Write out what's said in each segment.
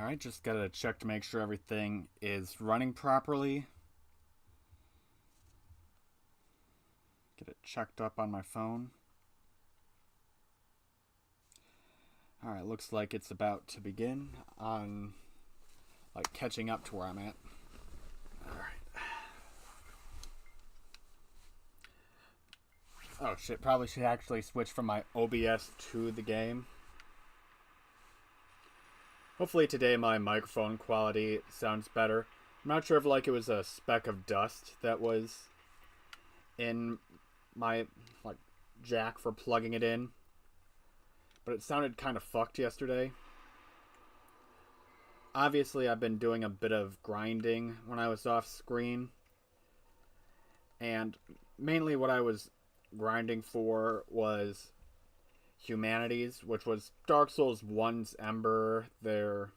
Alright, just gotta check to make sure everything is running properly. Get it checked up on my phone. Alright, looks like it's about to begin on, like, catching up to where I'm at. Alright. Oh shit, probably should actually switch from my OBS to the game. Hopefully today my microphone quality sounds better. I'm not sure if like it was a speck of dust that was in my like jack for plugging it in. But it sounded kind of fucked yesterday. Obviously I've been doing a bit of grinding when I was off screen. And mainly what I was grinding for was Humanities, which was Dark Souls 1's Ember, their...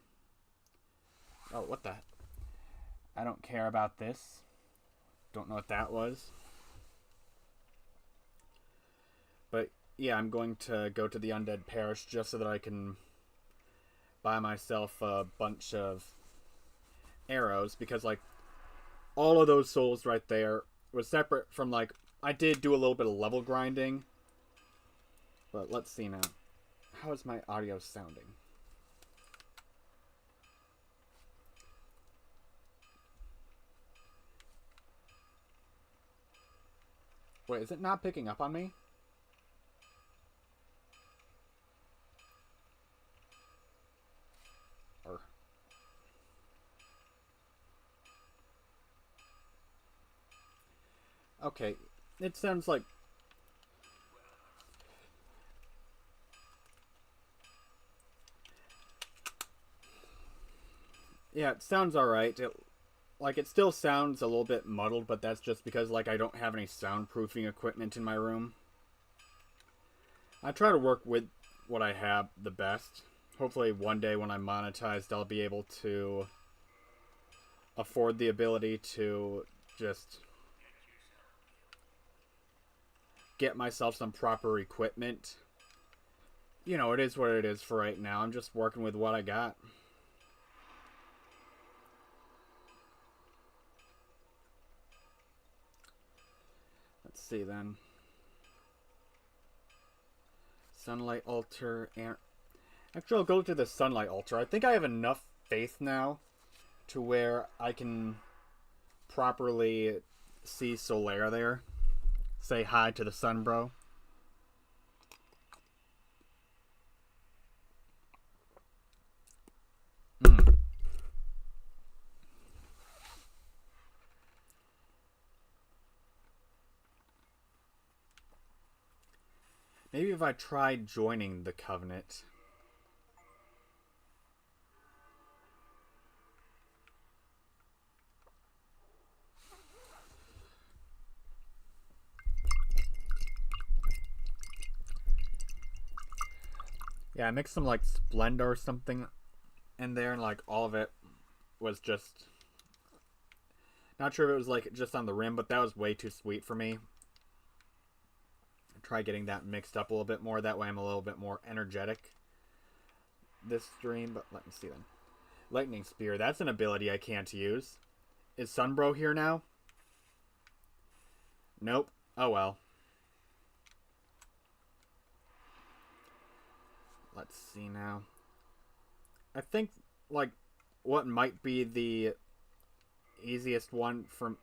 Oh, what the... I don't care about this. Don't know what that was. But, yeah, I'm going to go to the Undead Parish just so that I can buy myself a bunch of arrows, because, like, all of those souls right there was separate from, like, I did do a little bit of level grinding. But let's see now. How is my audio sounding? Wait, is it not picking up on me? Or... Okay, it sounds like... Yeah, it sounds alright. It still sounds a little bit muddled, but that's just because, like, I don't have any soundproofing equipment in my room. I try to work with what I have the best. Hopefully one day when I'm monetized, I'll be able to afford the ability to just get myself some proper equipment. You know, it is what it is for right now. I'm just working with what I got. Let's see then. Sunlight altar and... Actually, I'll go to the sunlight altar. I think I have enough faith now to where I can properly see Solaire there. Say hi to the sun, bro. Maybe if I tried joining the Covenant. Yeah, I mixed some like Splenda or something in there, and like all of it was just... Not sure if it was like just on the rim, but that was way too sweet for me. Try getting that mixed up a little bit more. That way I'm a little bit more energetic this stream. But let me see then. Lightning Spear. That's an ability I can't use. Is Sunbro here now? Nope. Oh well. Let's see now. I think, like, what might be the easiest one for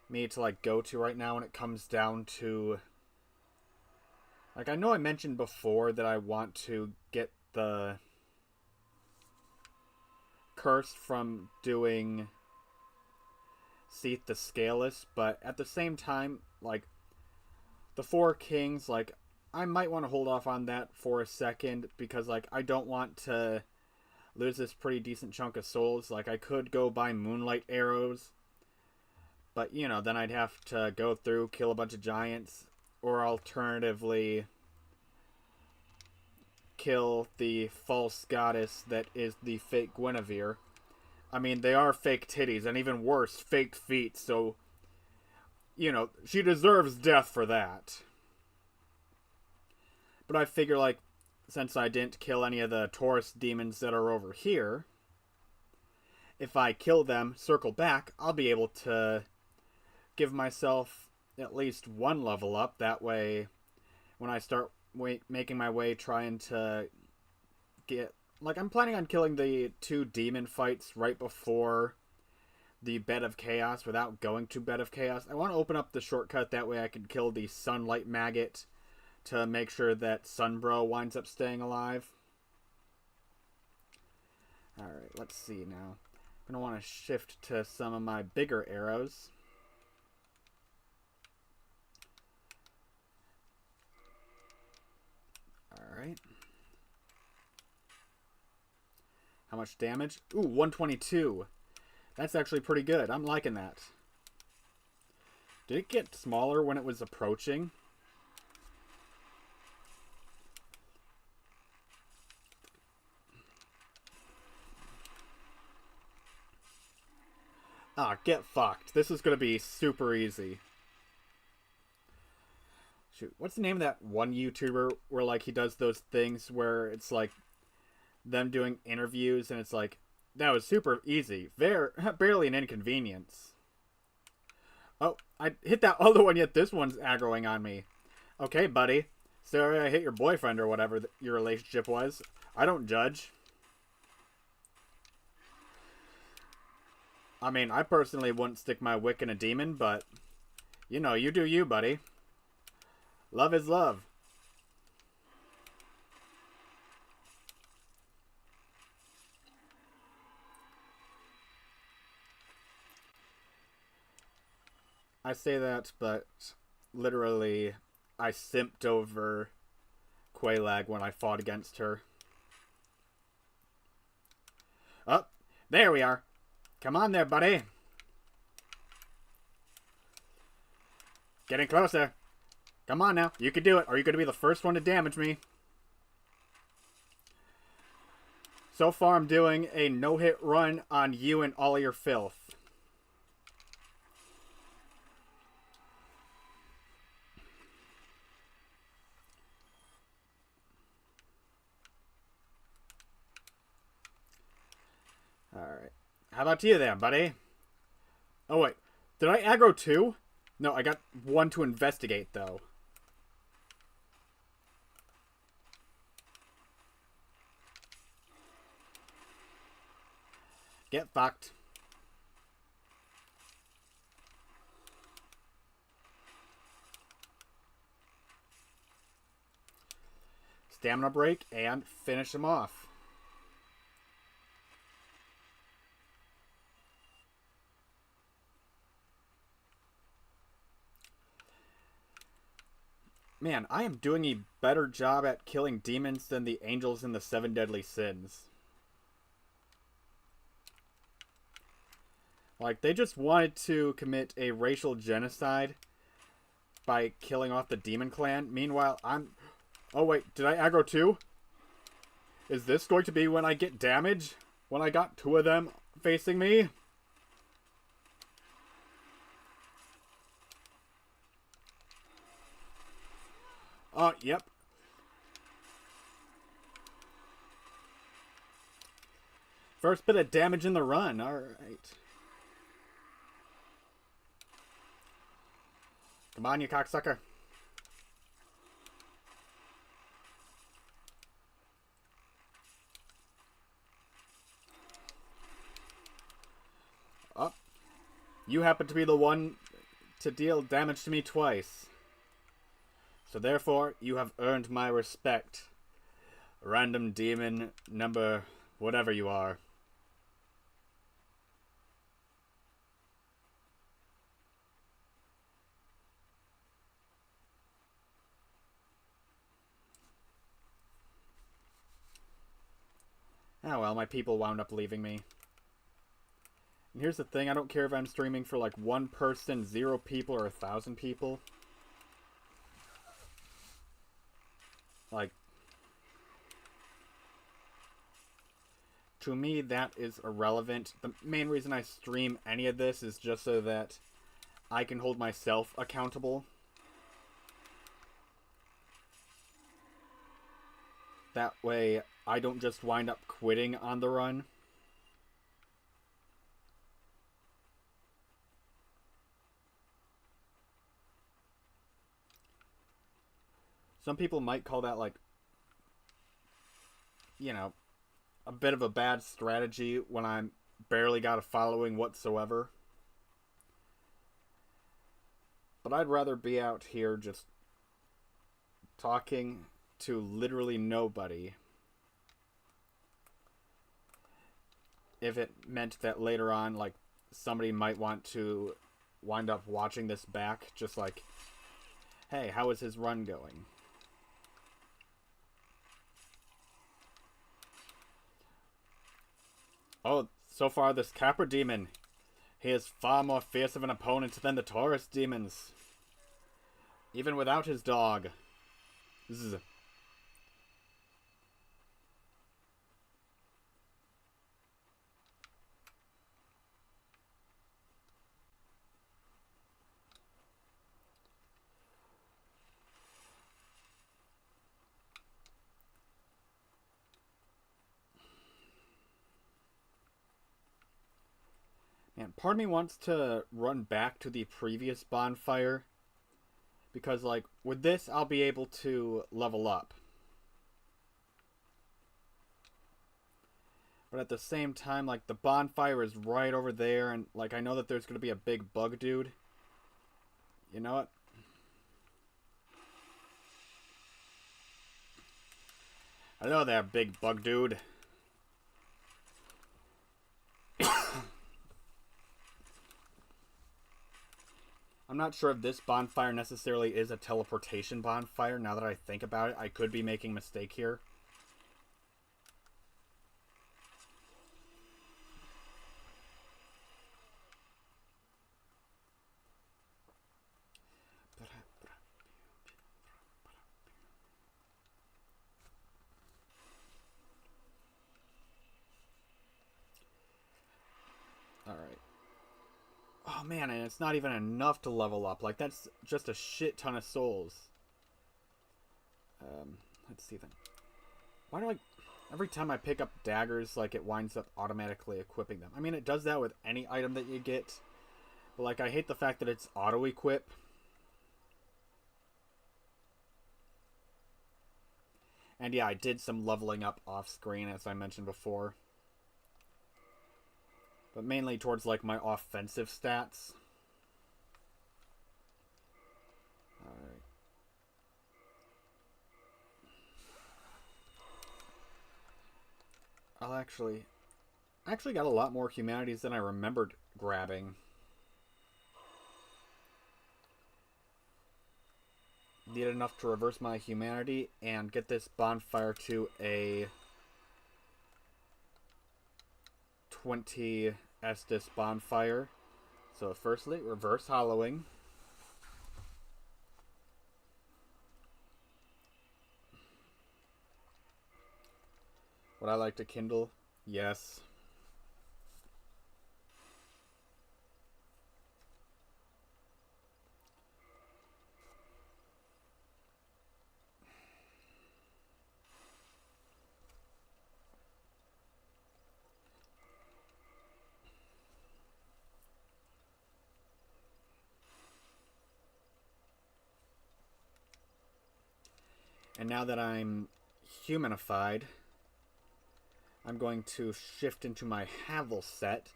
me to, like, go to right now when it comes down to... Like, I know I mentioned before that I want to get the curse from doing Seath the Scaleless, but at the same time, like, the Four Kings, like, I might want to hold off on that for a second, because, like, I don't want to lose this pretty decent chunk of souls. Like, I could go buy Moonlight Arrows, but, you know, then I'd have to go through, kill a bunch of giants, or alternatively kill the false goddess that is the fake Guinevere. I mean, they are fake titties, and even worse, fake feet, so, you know, she deserves death for that. But I figure, like, since I didn't kill any of the Taurus demons that are over here, if I kill them, circle back, I'll be able to give myself at least one level up. That way, when I start making my way trying to get... Like, I'm planning on killing the 2 demon fights right before the Bed of Chaos without going to Bed of Chaos. I want to open up the shortcut, that way I can kill the Sunlight Maggot to make sure that Sunbro winds up staying alive. Alright, let's see now. I'm going to want to shift to some of my bigger arrows. Alright. How much damage? Ooh, 122. That's actually pretty good. I'm liking that. Did it get smaller when it was approaching? Ah, get fucked. This is going to be super easy. Shoot, what's the name of that one YouTuber where, like, he does those things where it's, like, them doing interviews and it's like, that was super easy. Barely an inconvenience. Oh, I hit that other one, yet this one's aggroing on me. Okay, buddy. Sorry I hit your boyfriend or whatever your relationship was. I don't judge. I mean, I personally wouldn't stick my wick in a demon, but, you know, you do you, buddy. Love is love. I say that, but literally, I simped over Quelaag when I fought against her. Oh, there we are. Come on there, buddy. Getting closer. Come on now. You can do it. Or you're going to be the first one to damage me. So far, I'm doing a no-hit run on you and all your filth. Alright. How about you then, buddy? Oh, wait. Did I aggro 2? No, I got 1 to investigate, though. Get fucked. Stamina break and finish him off. Man, I am doing a better job at killing demons than the angels in the 7 Deadly Sins. Like, they just wanted to commit a racial genocide by killing off the demon clan. Meanwhile, I'm... Oh, wait, did I aggro 2? Is this going to be when I get damage? When I got 2 of them facing me? Yep. First bit of damage in the run. Alright. Come on, you cocksucker. Oh. You happen to be the one to deal damage to me twice. So therefore, you have earned my respect. Random demon number whatever you are. Oh well, my people wound up leaving me. And here's the thing, I don't care if I'm streaming for like 1 person, 0 people, or 1,000 people. Like, to me, that is irrelevant. The main reason I stream any of this is just so that I can hold myself accountable. That way, I don't just wind up quitting on the run. Some people might call that, like, you know, a bit of a bad strategy when I'm barely got a following whatsoever. But I'd rather be out here just talking to literally nobody if it meant that later on, like, somebody might want to wind up watching this back, just like, hey, how is his run going? Oh, so far this Capra Demon, he is far more fierce of an opponent than the Taurus Demons. Even without his dog. Zzz. Man, part of me wants to run back to the previous bonfire. Because, like, with this, I'll be able to level up. But at the same time, like, the bonfire is right over there. And, like, I know that there's going to be a big bug dude. You know what? Hello there, big bug dude. I'm not sure if this bonfire necessarily is a teleportation bonfire. Now that I think about it, I could be making a mistake here. Alright. Oh man, and it's not even enough to level up. Like, that's just a shit ton of souls. Let's see then. Why do I... Every time I pick up daggers, like, it winds up automatically equipping them. I mean, it does that with any item that you get. But, like, I hate the fact that it's auto-equip. And yeah, I did some leveling up off-screen, as I mentioned before. But mainly towards, like, my offensive stats. Alright. I actually got a lot more humanities than I remembered grabbing. Need enough to reverse my humanity and get this bonfire to a 20 Estus bonfire. So firstly, reverse hollowing. Would I like to kindle? Yes. And now that I'm humanified, I'm going to shift into my Havel set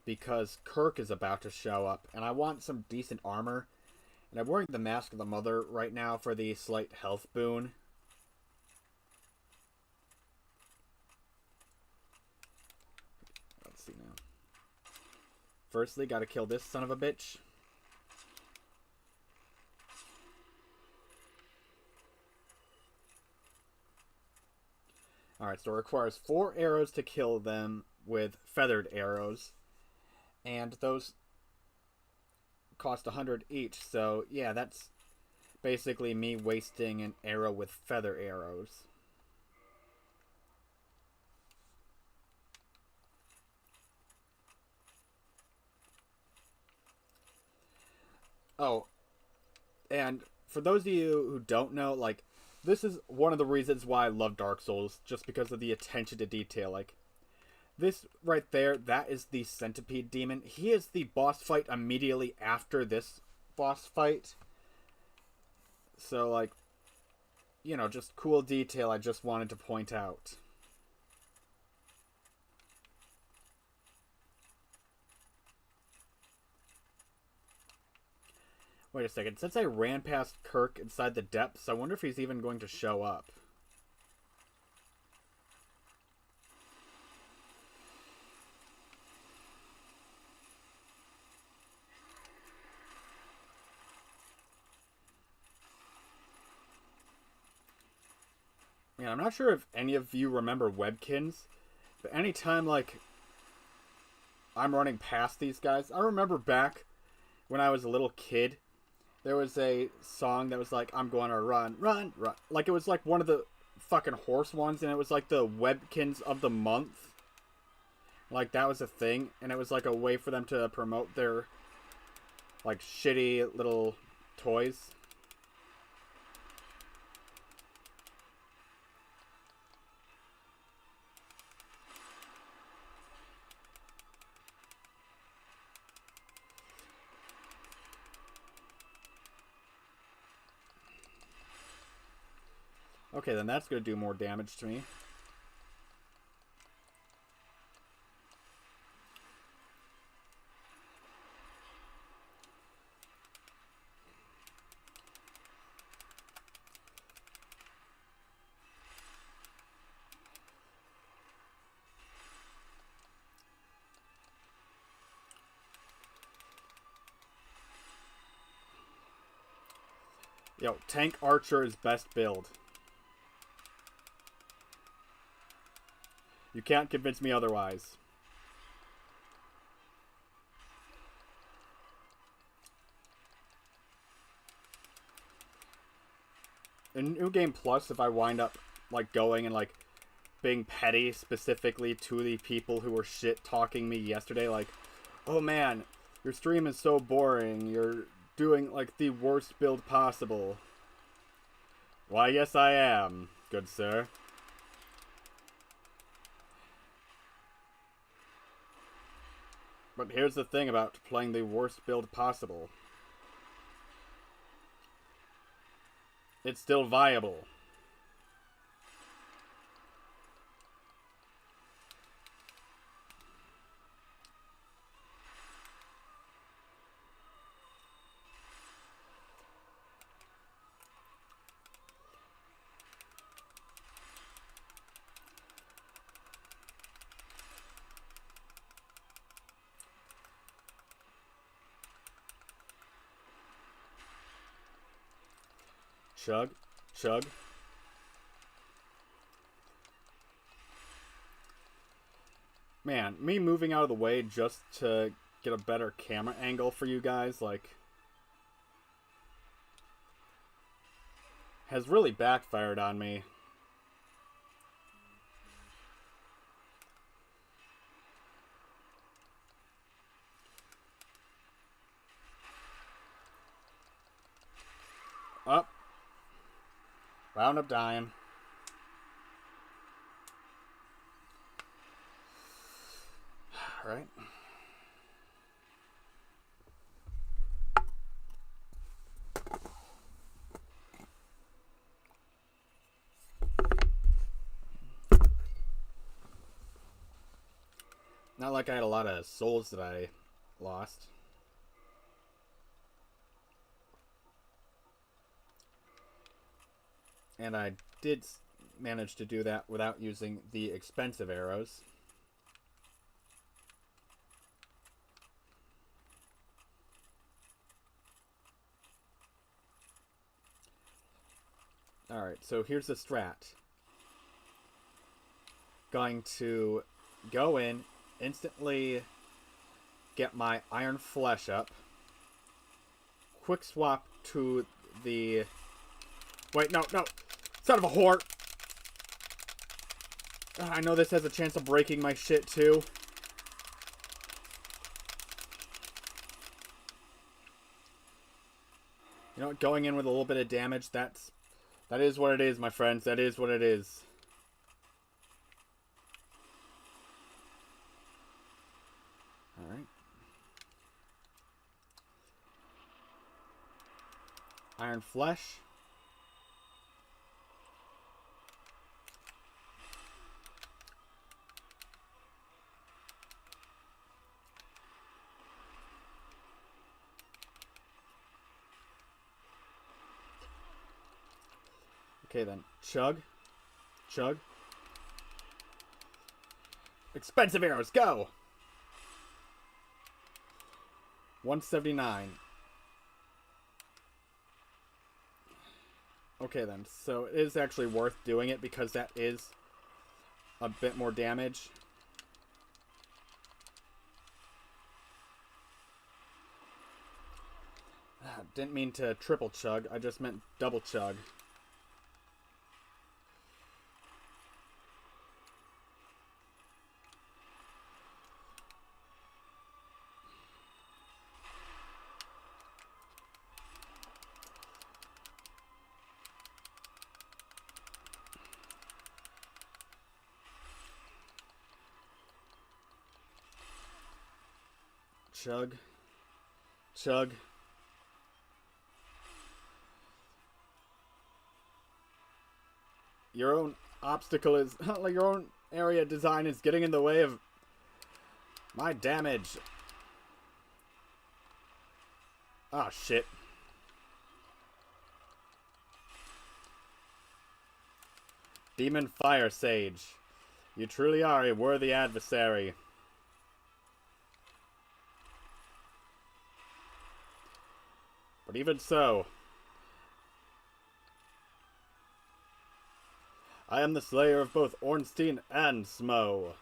because Kirk is about to show up and I want some decent armor. And I'm wearing the Mask of the Mother right now for the slight health boon. Let's see now. Firstly, gotta kill this son of a bitch. Alright, so it requires 4 arrows to kill them with feathered arrows. And those cost 100 each, so yeah, that's basically me wasting an arrow with feather arrows. Oh, and for those of you who don't know, like, this is one of the reasons why I love Dark Souls, just because of the attention to detail. Like, this right there, that is the Centipede Demon. He is the boss fight immediately after this boss fight. So, like, you know, just cool detail I just wanted to point out. Wait a second. Since I ran past Kirk inside the depths, I wonder if he's even going to show up. Yeah, I'm not sure if any of you remember Webkins, but anytime, like, I'm running past these guys, I remember back when I was a little kid, there was a song that was like, I'm gonna run, run, run. Like, it was like one of the fucking horse ones, and it was like the Webkins of the month. Like, that was a thing, and it was like a way for them to promote their, like, shitty little toys. Okay, then that's gonna do more damage to me. Yo, Tank Archer is best build. You can't convince me otherwise. In New Game Plus, if I wind up, like, going and, like, being petty specifically to the people who were shit-talking me yesterday, like, oh man, your stream is so boring, you're doing, like, the worst build possible. Why, yes I am, good sir. But here's the thing about playing the worst build possible. It's still viable. Chug. Chug. Man, me moving out of the way just to get a better camera angle for you guys, like, has really backfired on me. Up. Wound up dying. Alright. Not like I had a lot of souls that I lost. And I did manage to do that without using the expensive arrows. Alright, so here's the strat. Going to go in, instantly get my Iron Flesh up. Quick swap to the... Wait, no, no! Son of a whore! I know this has a chance of breaking my shit, too. You know what? Going in with a little bit of damage, that is what it is, my friends. That is what it is. Alright. Iron Flesh. Okay then. Chug. Chug. Expensive arrows, go! 179. Okay then, so it is actually worth doing it because that is a bit more damage. Didn't mean to triple chug, I just meant double chug. Chug. Chug. Your own obstacle is... like your own area design is getting in the way of my damage. Ah, shit. Demon Fire Sage. You truly are a worthy adversary. But even so, I am the slayer of both Ornstein and Smo.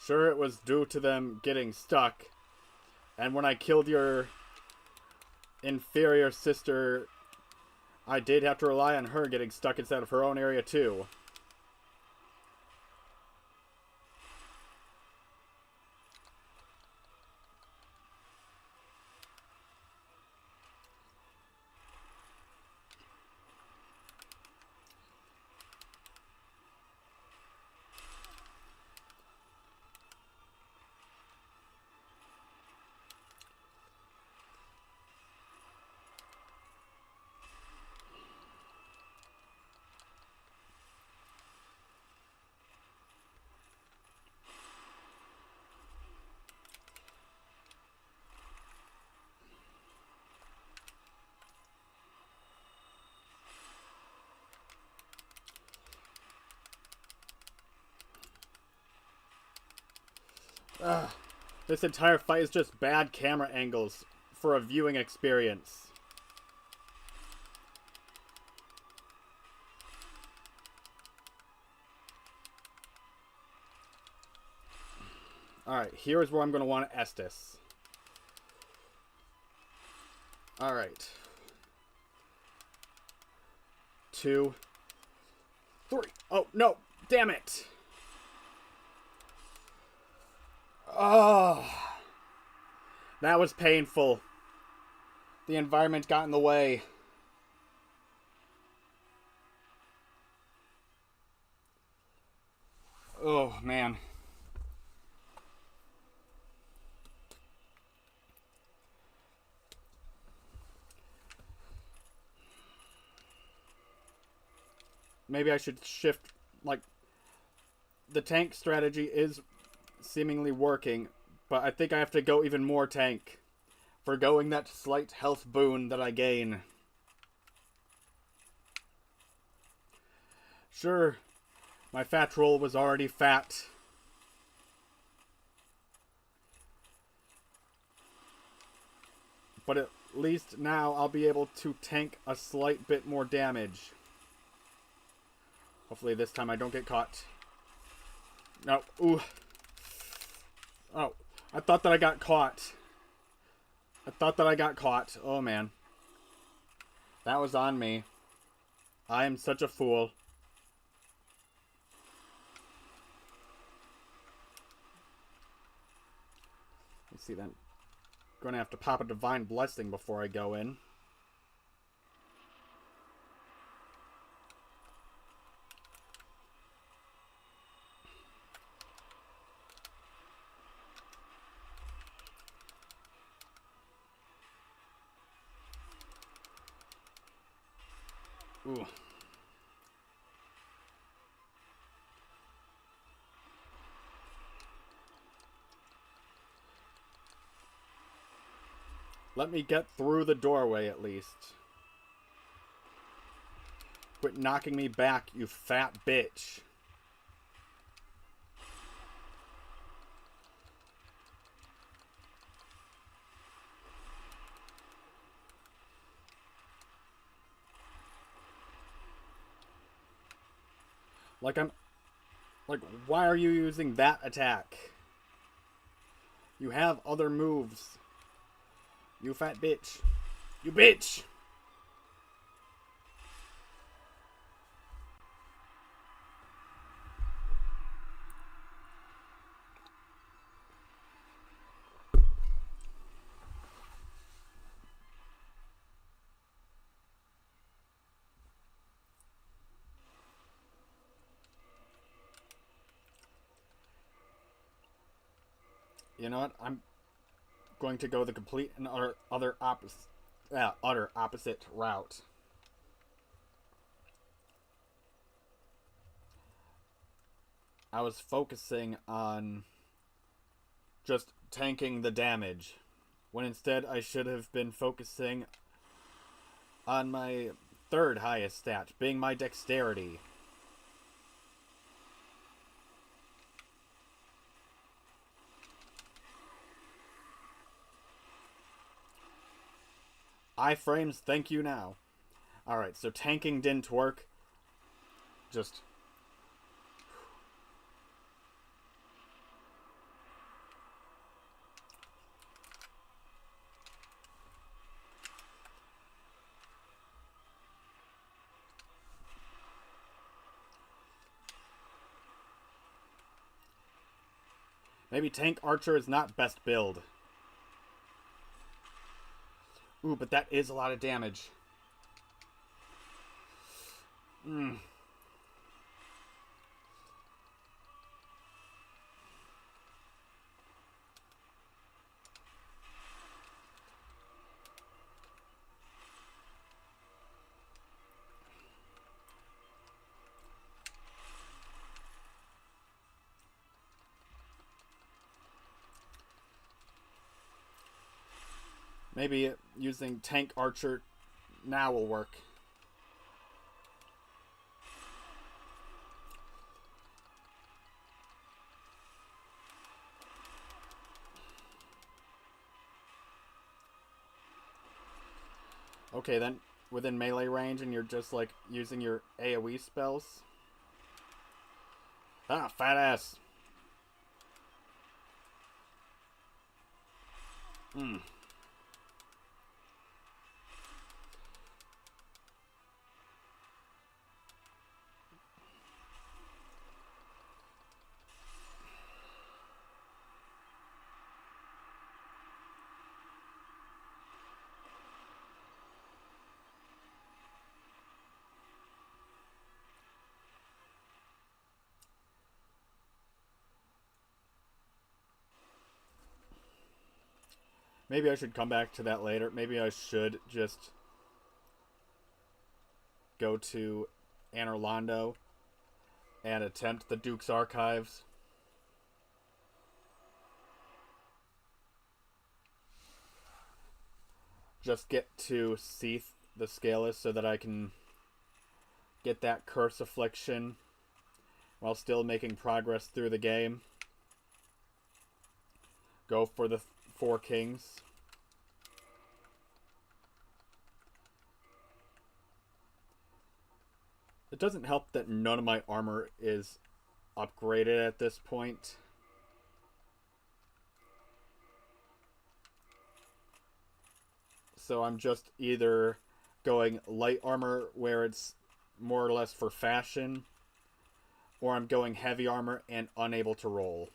Sure, it was due to them getting stuck, and when I killed your inferior sister, I did have to rely on her getting stuck inside of her own area too. This entire fight is just bad camera angles for a viewing experience. Alright, here's where I'm going to want to Estus. Alright. 2, 3. Oh, no! Damn it! Oh, that was painful. The environment got in the way. Oh, man. Maybe I should shift, like, the tank strategy is seemingly working, but I think I have to go even more tank, forgoing that slight health boon that I gain. Sure, my fat roll was already fat. But at least now I'll be able to tank a slight bit more damage. Hopefully this time I don't get caught. No, ooh. Oh, I thought that I got caught. I thought that I got caught. Oh, man. That was on me. I am such a fool. Let's see then. Gonna have to pop a Divine Blessing before I go in. Ooh. Let me get through the doorway at least. Quit knocking me back, you fat bitch. Like, why are you using that attack? You have other moves. You fat bitch. You bitch! You know what? I'm going to go the complete and utter opposite route. I was focusing on just tanking the damage, when instead I should have been focusing on my third highest stat, being my dexterity. Iframes, thank you now. Alright, so tanking didn't work. Just... maybe Tank Archer is not best build. Ooh, but that is a lot of damage. Maybe using Tank Archer now will work. Okay, then within melee range and you're just like using your AoE spells. Ah, fat ass. Maybe I should come back to that later. Maybe I should just go to Anor Londo and attempt the Duke's Archives. Just get to Seath the Scaleless so that I can get that Curse Affliction while still making progress through the game. Go for the Four Kings. It doesn't help that none of my armor is upgraded at this point. So I'm just either going light armor where it's more or less for fashion, or I'm going heavy armor and unable to roll.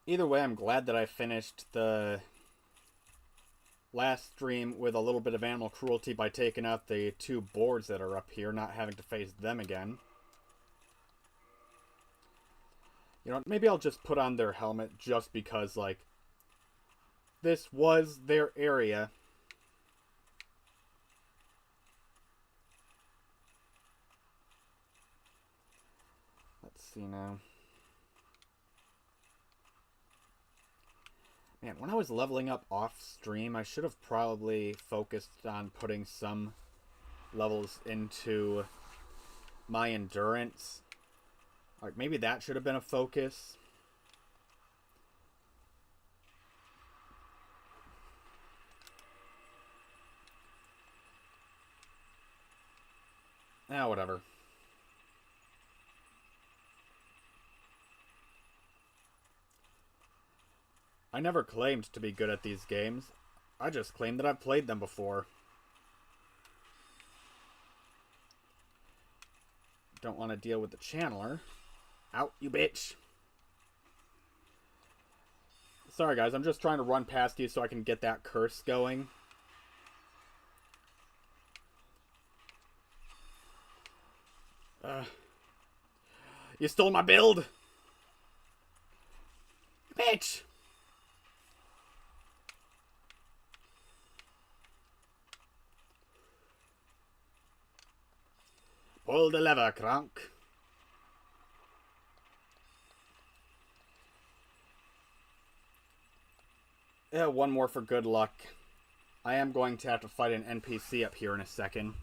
Either way, I'm glad that I finished the last stream with a little bit of animal cruelty by taking out the two boards that are up here, not having to face them again. You know, maybe I'll just put on their helmet just because, like, this was their area. Let's see now. Man, when I was leveling up off stream, I should have probably focused on putting some levels into my endurance. Like, maybe that should have been a focus. Ah, whatever. I never claimed to be good at these games. I just claimed that I've played them before. Don't want to deal with the channeler. Out, you bitch. Sorry, guys. I'm just trying to run past you so I can get that curse going. You stole my build! Bitch! Pull the lever, Kronk. Yeah, one more for good luck. I am going to have to fight an NPC up here in a second.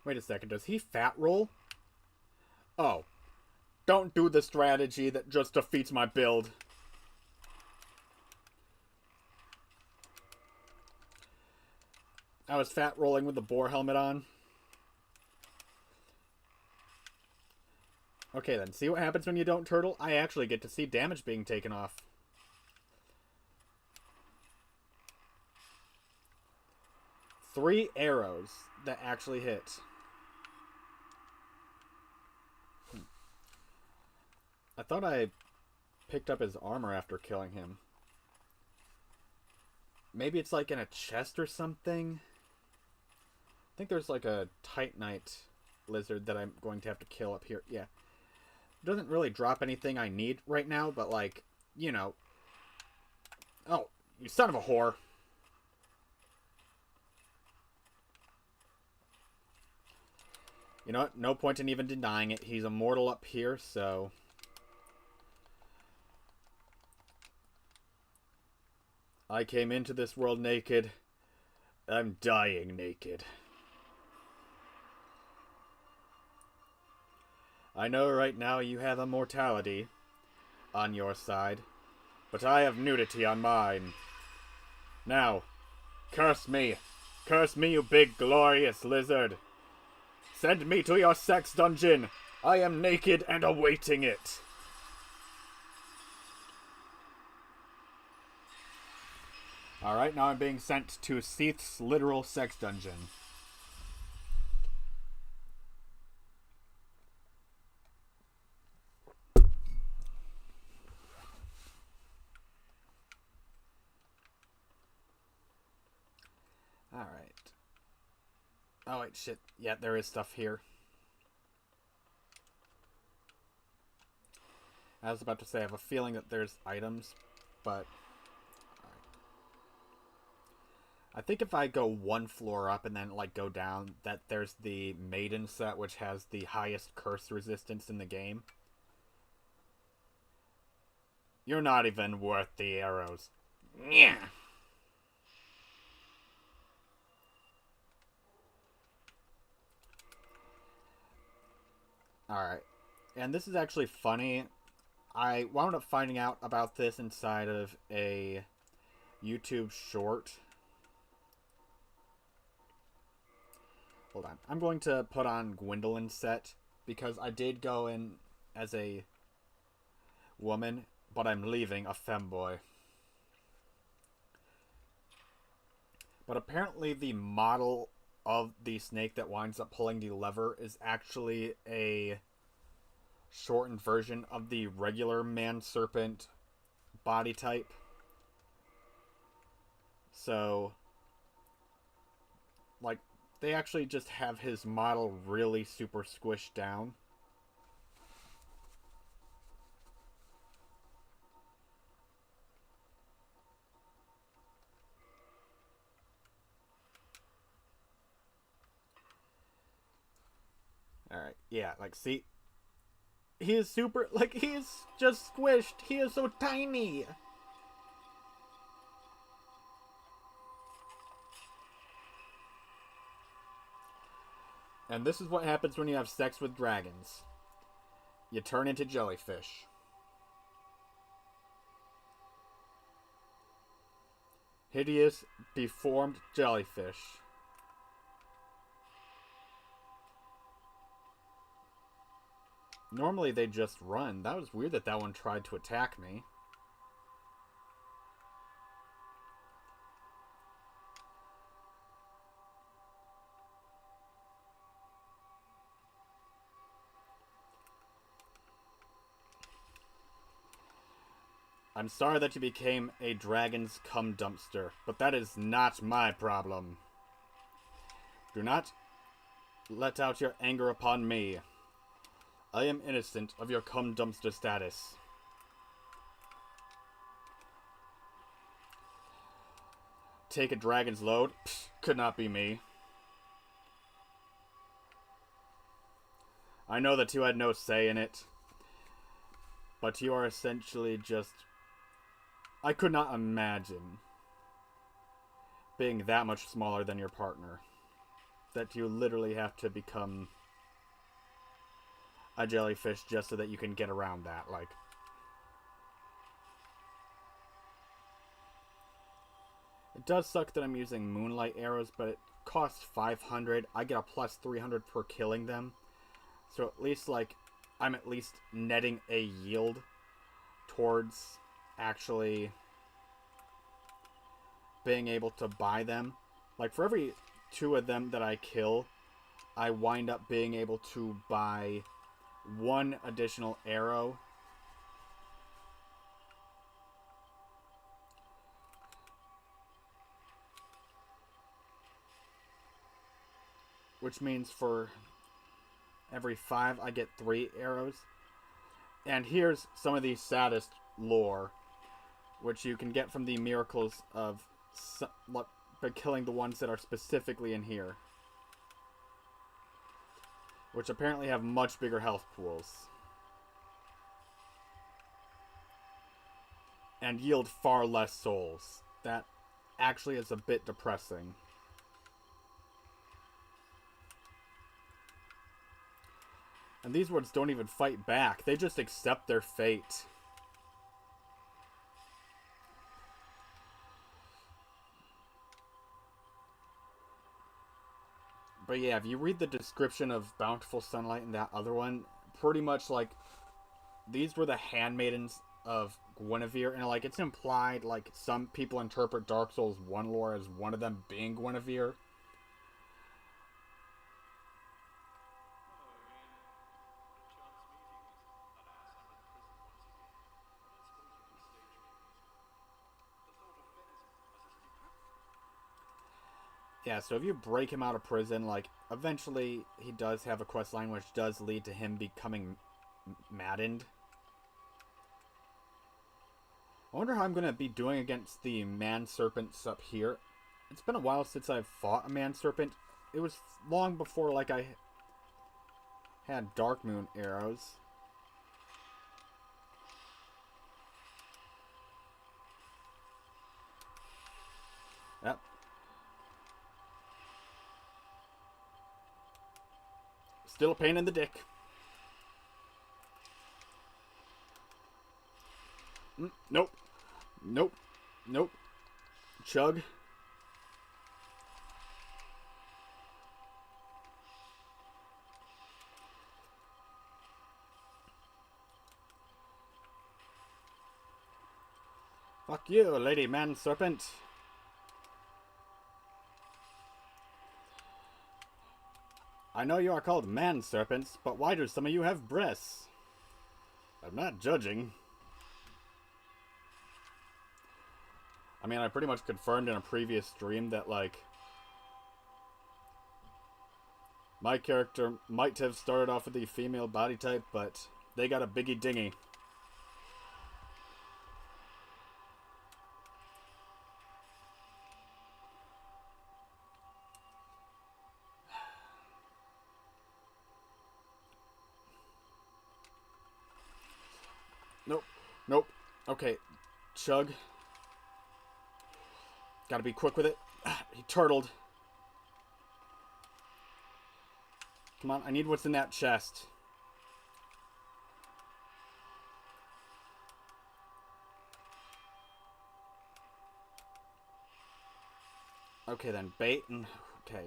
Wait a second, does he fat roll? Oh. Don't do the strategy that just defeats my build. I was fat rolling with the boar helmet on. Okay then, see what happens when you don't turtle? I actually get to see damage being taken off. Three arrows that actually hit. I thought I picked up his armor after killing him. Maybe it's like in a chest or something? I think there's like a Titanite lizard that I'm going to have to kill up here. Yeah. It doesn't really drop anything I need right now, but like, you know. Oh, you son of a whore. You know what? No point in even denying it. He's immortal up here, so... I came into this world naked. I'm dying naked. I know right now you have immortality on your side, but I have nudity on mine. Now, curse me. Curse me, you big glorious lizard. Send me to your sex dungeon. I am naked and awaiting it. Alright, now I'm being sent to Seath's literal sex dungeon. Alright. Oh wait, shit. Yeah, there is stuff here. I was about to say, I have a feeling that there's items, but... I think if I go one floor up and then, like, go down, that there's the Maiden set, which has the highest curse resistance in the game. You're not even worth the arrows. Yeah. Alright. And this is actually funny. I wound up finding out about this inside of a YouTube short. Hold on. I'm going to put on Gwendolyn's set because I did go in as a woman, but I'm leaving a femboy. But apparently the model of the snake that winds up pulling the lever is actually a shortened version of the regular man-serpent body type. So, like, they actually just have his model really super squished down. Alright, yeah, like, see? He is super, like, he is just squished. He is so tiny. And this is what happens when you have sex with dragons. You turn into jellyfish. Hideous, deformed jellyfish. Normally they just run. That was weird that that one tried to attack me. I'm sorry that you became a dragon's cum dumpster, but that is not my problem. Do not let out your anger upon me. I am innocent of your cum dumpster status. Take a dragon's load? Pfft, could not be me. I know that you had no say in it, but you are essentially just... I could not imagine being that much smaller than your partner. That you literally have to become a jellyfish just so that you can get around that, like... It does suck that I'm using moonlight arrows, but it costs 500. I get a plus 300 per killing them. So at least, like, I'm at least netting a yield towards actually being able to buy them. Like, for every 2 of them that I kill, I wind up being able to buy 1 additional arrow. Which means for every 5, I get 3 arrows. And here's some of the saddest lore, which you can get from the miracles of by killing the ones that are specifically in here, which apparently have much bigger health pools and yield far less souls. That actually is a bit depressing. And these ones don't even fight back. They just accept their fate. But yeah, if you read the description of Bountiful Sunlight and that other one, pretty much like these were the handmaidens of Guinevere, and like it's implied like some people interpret Dark Souls 1 lore as one of them being Guinevere. Yeah, so if you break him out of prison, like, eventually he does have a quest line which does lead to him becoming maddened. I wonder how I'm going to be doing against the man-serpents up here. It's been a while since I've fought a man-serpent. It was long before, like, I had Dark Moon arrows. Yep. Still a pain in the dick. Nope. Nope. Nope. Chug. Fuck you, Lady Man Serpent. I know you are called man serpents, but why do some of you have breasts? I'm not judging. I mean, I pretty much confirmed in a previous stream that, like, my character might have started off with the female body type, but they got a biggie dingy. Nope. Nope. Okay. Chug. Gotta be quick with it. He turtled. Come on, I need what's in that chest. Okay then, bait and... Okay.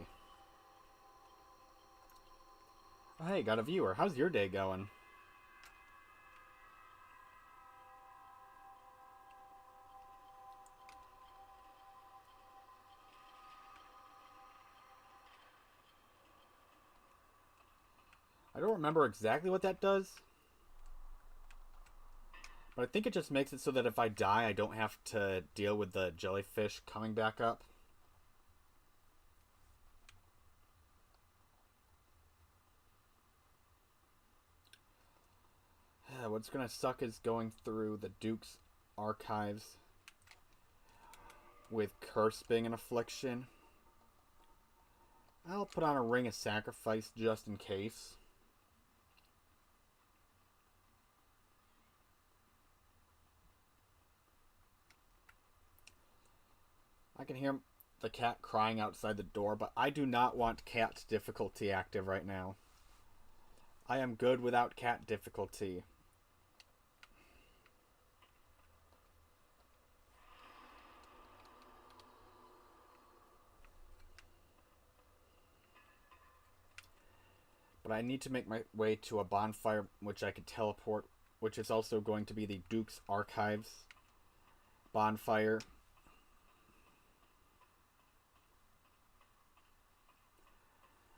Oh, hey, got a viewer. How's your day going? I don't remember exactly what that does. But I think it just makes it so that if I die, I don't have to deal with the jellyfish coming back up. What's gonna suck is going through the Duke's archives with Curse being an affliction. I'll put on a Ring of Sacrifice just in case. I can hear the cat crying outside the door, but I do not want cat difficulty active right now. I am good without cat difficulty. But I need to make my way to a bonfire which I could teleport, which is also going to be the Duke's Archives bonfire.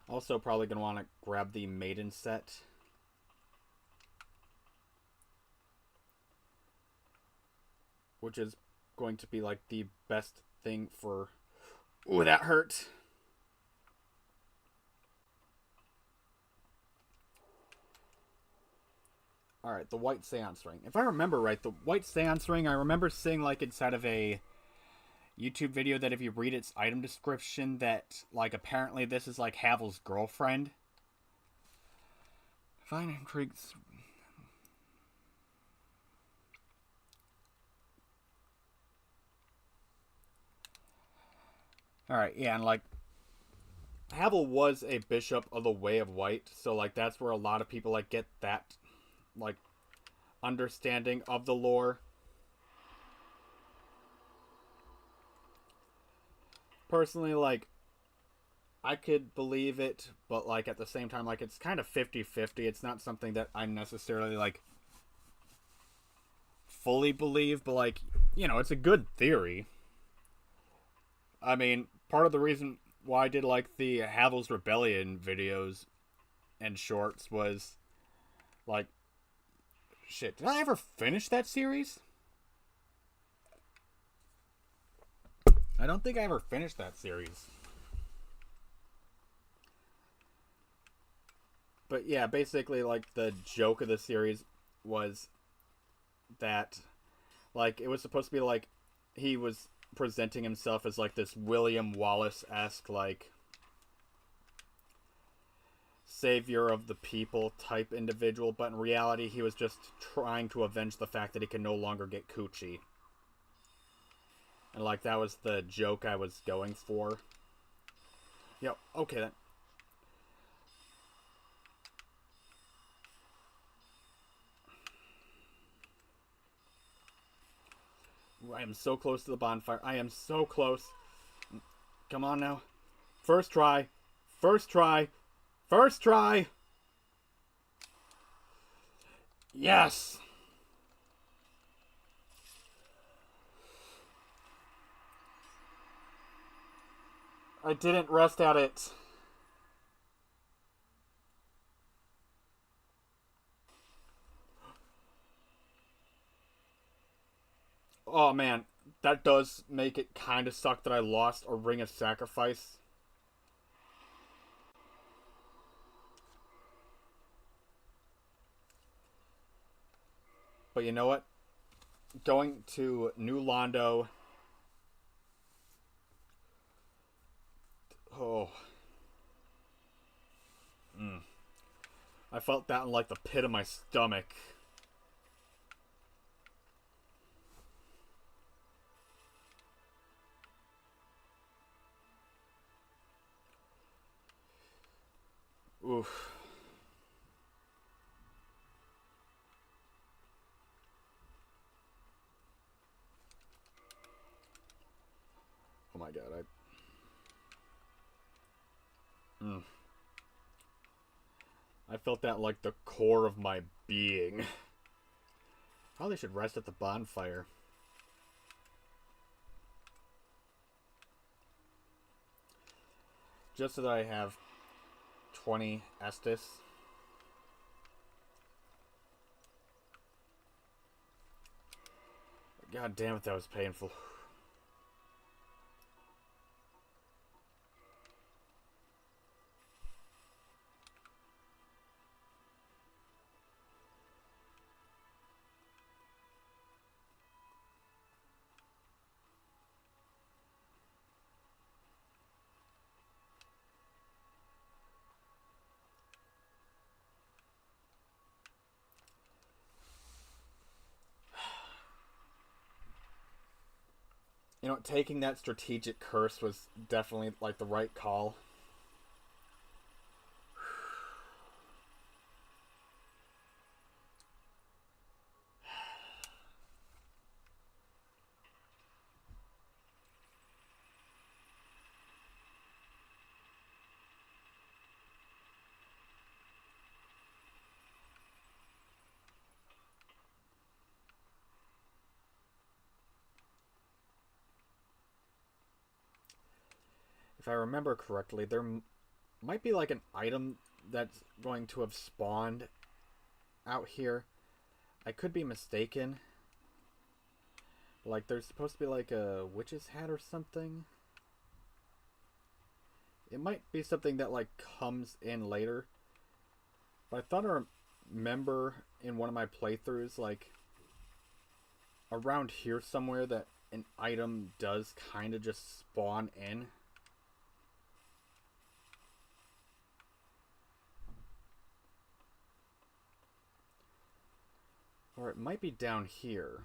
Also probably going to want to grab the Maiden set. Which is going to be like the best thing for... Ooh, that hurt. Alright, the White Seance Ring. If I remember right, the White Seance Ring, I remember seeing like inside of a YouTube video that if you read its item description that like apparently this is like Havel's girlfriend. Fine intrigues. Alright, yeah, and like Havel was a bishop of the Way of White, so like that's where a lot of people like get that like understanding of the lore. Personally, like I could believe it, but like at the same time, like it's kind of 50-50. It's not something that I necessarily like fully believe, but like, you know, it's a good theory. I mean, part of the reason why I did like the Havel's Rebellion videos and shorts was like, shit, did I ever finish that series? I don't think I ever finished that series. But yeah, basically, like, the joke of the series was that, like, it was supposed to be like he was presenting himself as like this William Wallace-esque, like, savior of the people type individual, but in reality he was just trying to avenge the fact that he can no longer get coochie. And like that was the joke I was going for. Yep, okay then. I am so close to the bonfire. I am so close. Come on now. First try. First try. First try. Yes. I didn't rest at it. Oh man, that does make it kind of suck that I lost a Ring of Sacrifice. But you know what? Going to New Londo. Oh. I felt that in like the pit of my stomach. Oof. Oh my god, I felt that like the core of my being. Probably should rest at the bonfire. Just so that I have 20 Estus. God damn it, that was painful. You know, taking that strategic curse was definitely like the right call. If I remember correctly, there might be like an item that's going to have spawned out here. I could be mistaken. Like, there's supposed to be like a witch's hat or something. It might be something that like comes in later. But I thought I remember in one of my playthroughs, like around here somewhere, that an item does kind of just spawn in. Or it might be down here.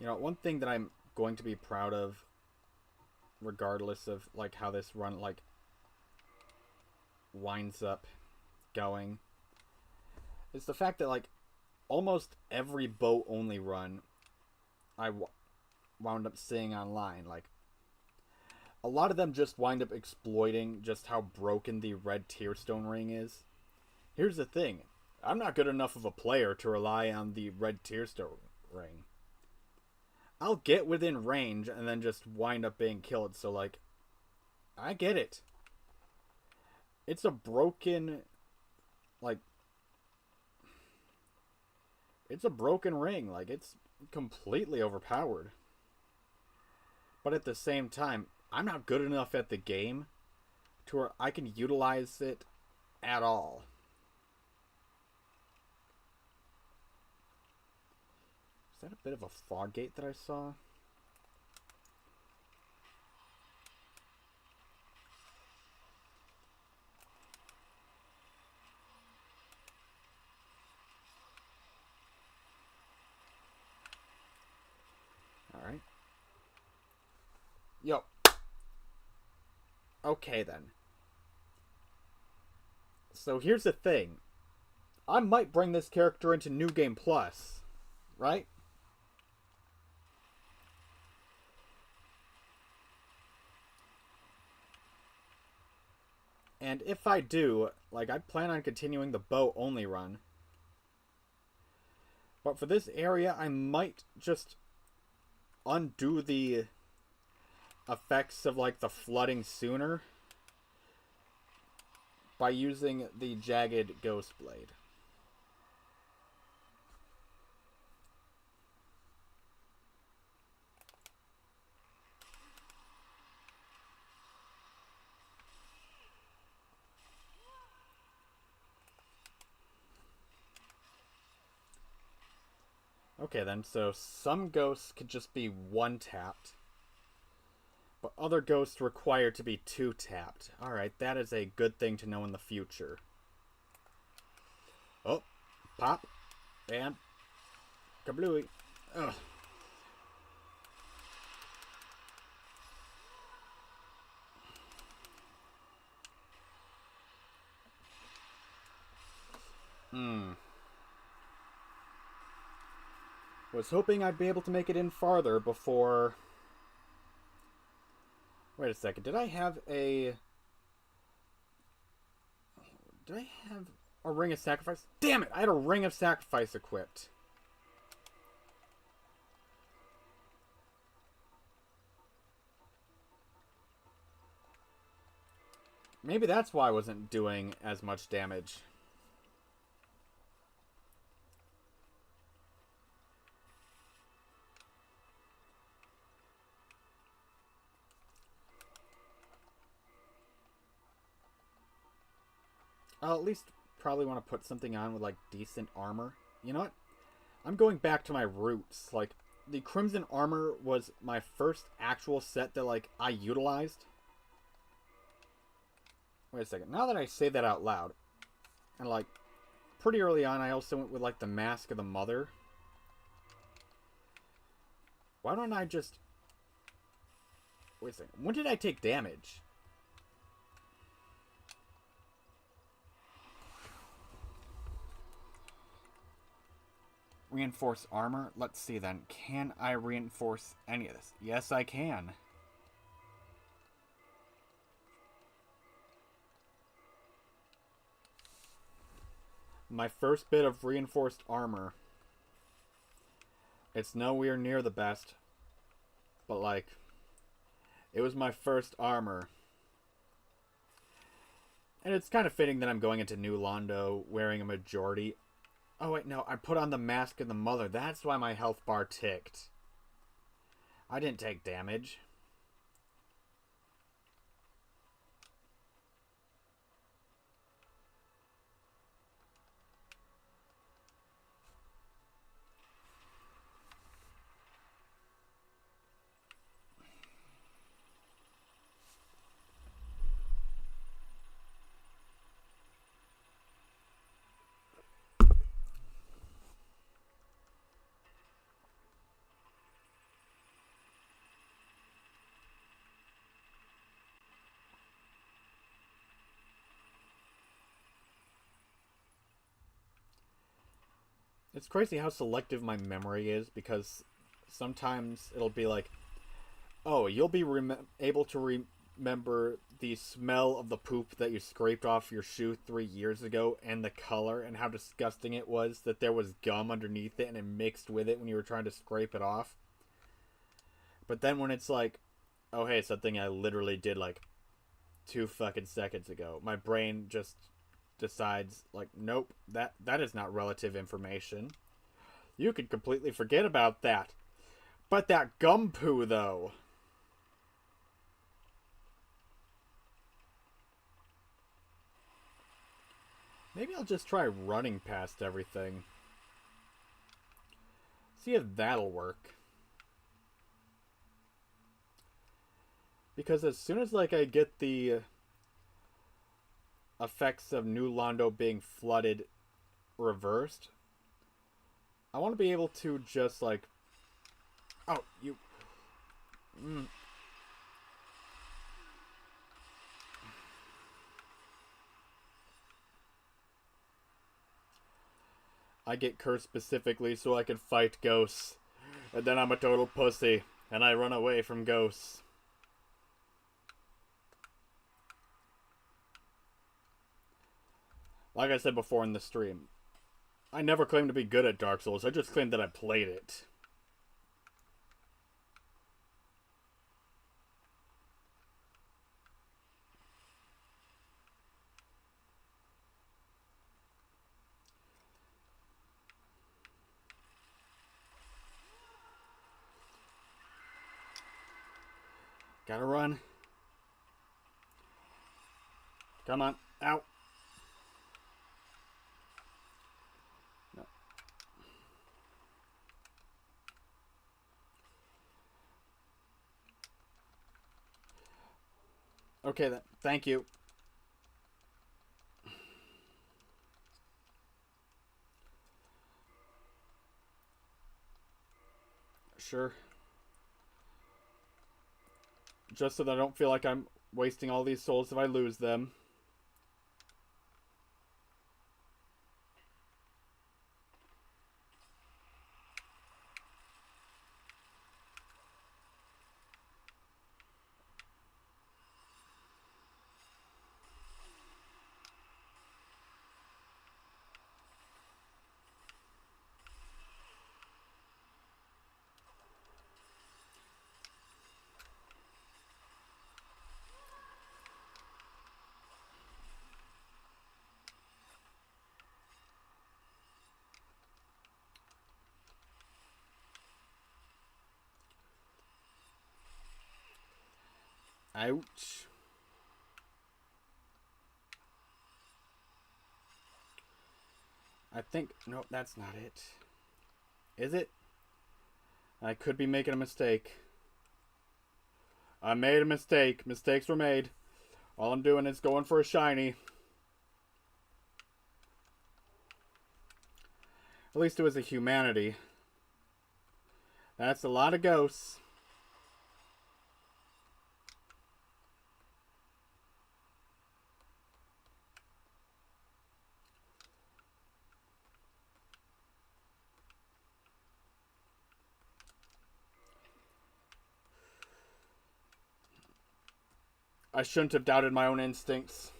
You know, one thing that I'm going to be proud of, regardless of like how this run like winds up going, is the fact that like almost every boat only run I wound up seeing online, like a lot of them just wind up exploiting just how broken the red Tearstone ring is. Here's the thing. I'm not good enough of a player to rely on the red Tearstone ring. I'll get within range and then just wind up being killed. So, like, I get it. It's a broken, like, it's a broken ring. Like, it's completely overpowered. But at the same time, I'm not good enough at the game to where I can utilize it at all. Is that a bit of a fog gate that I saw? Alright. Yo. Okay then. So here's the thing. I might bring this character into New Game Plus, right? And if I do, like, I plan on continuing the boat only run. But for this area, I might just undo the effects of, like, the flooding sooner by using the Jagged Ghost Blade. Okay then, so some ghosts could just be one tapped, but other ghosts require to be two tapped. Alright, that is a good thing to know in the future. Oh, pop, and kablooey. Ugh. Was hoping I'd be able to make it in farther before... Wait a second, did I have a Ring of Sacrifice? Damn it, I had a Ring of Sacrifice equipped. Maybe that's why I wasn't doing as much damage. I'll at least probably want to put something on with, like, decent armor. You know what? I'm going back to my roots. Like, the Crimson Armor was my first actual set that, like, I utilized. Wait a second. Now that I say that out loud, and, like, pretty early on, I also went with, like, the Mask of the Mother. Why don't I just... Wait a second. When did I take damage? Reinforce armor? Let's see then. Can I reinforce any of this? Yes, I can. My first bit of reinforced armor. It's nowhere near the best. But, like, it was my first armor. And it's kind of fitting that I'm going into New Londo wearing a majority. Oh, wait, no. I put on the Mask of the Mother. That's why my health bar ticked. I didn't take damage. It's crazy how selective my memory is, because sometimes it'll be like, oh, you'll be able to remember the smell of the poop that you scraped off your shoe 3 years ago, and the color, and how disgusting it was that there was gum underneath it and it mixed with it when you were trying to scrape it off. But then when it's like, oh hey, something I literally did like 2 fucking seconds ago, my brain just decides, like, nope, that is not relative information. You could completely forget about that. But that gum poo, though. Maybe I'll just try running past everything. See if that'll work. Because as soon as, like, I get the effects of New Londo being flooded reversed, I want to be able to just, like... Oh, you... I get cursed specifically so I can fight ghosts. And then I'm a total pussy. And I run away from ghosts. Like I said before in the stream, I never claimed to be good at Dark Souls. I just claimed that I played it. Gotta run. Come on. Ow. No. Okay then. Thank you. Sure. Just so that I don't feel like I'm wasting all these souls if I lose them. Ouch. I think... No, that's not it. Is it? I could be making a mistake. I made a mistake. Mistakes were made. All I'm doing is going for a shiny. At least it was a humanity. That's a lot of ghosts. I shouldn't have doubted my own instincts.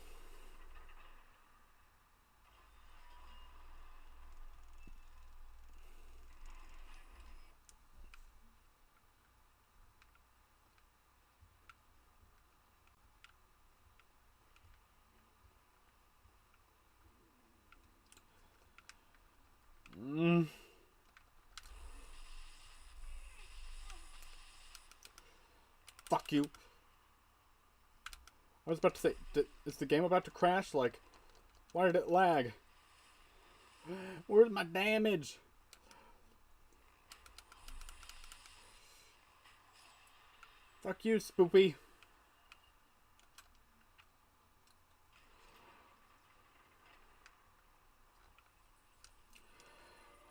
Fuck you. I was about to say, is the game about to crash? Like, why did it lag? Where's my damage? Fuck you, Spoopy.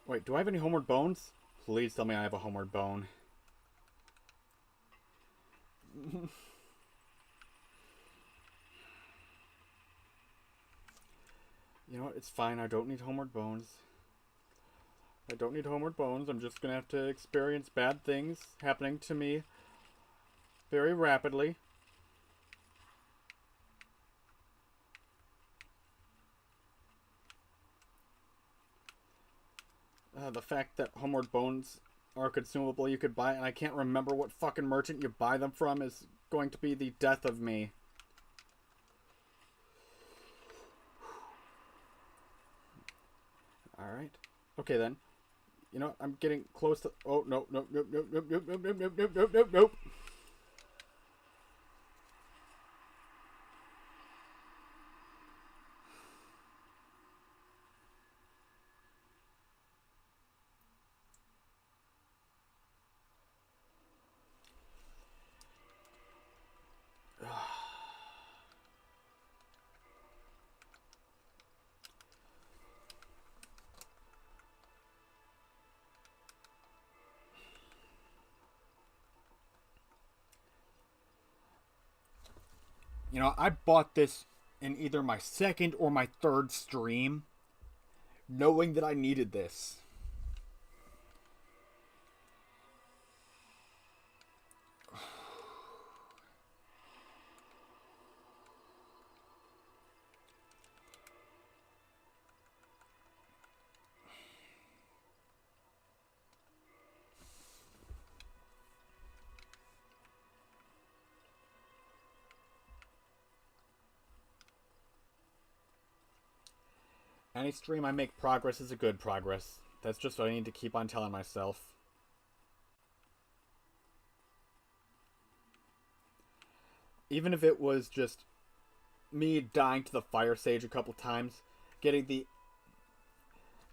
Wait, do I have any homeward bones? Please tell me I have a homeward bone. You know what? It's fine. I don't need homeward bones. I don't need homeward bones. I'm just gonna have to experience bad things happening to me very rapidly. The fact that homeward bones are consumable you could buy, and I can't remember what fucking merchant you buy them from, is going to be the death of me. Alright. Okay then. You know what? I'm getting close to... Oh, no, no, no, no, no, no, no, no, no, no, no, no, no. You know, I bought this in either my second or my third stream, knowing that I needed this. Any stream I make progress is a good progress. That's just what I need to keep on telling myself. Even if it was just me dying to the fire sage a couple times, getting the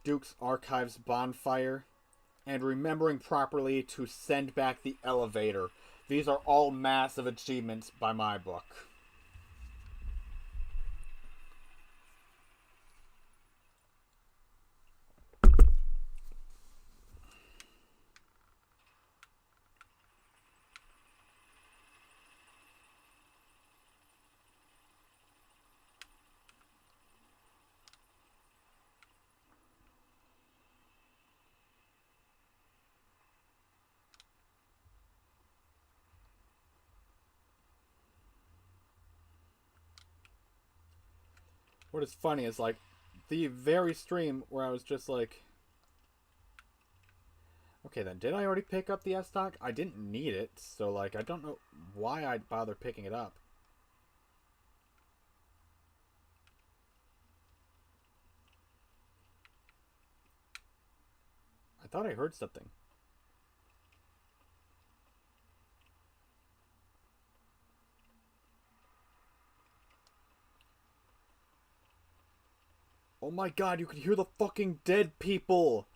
Duke's Archives bonfire, and remembering properly to send back the elevator. These are all massive achievements by my book. What is funny is, like, the very stream where I was just like, okay, then, did I already pick up the S-Stock? I didn't need it, so, like, I don't know why I'd bother picking it up. I thought I heard something. Oh my god, you could hear the fucking dead people!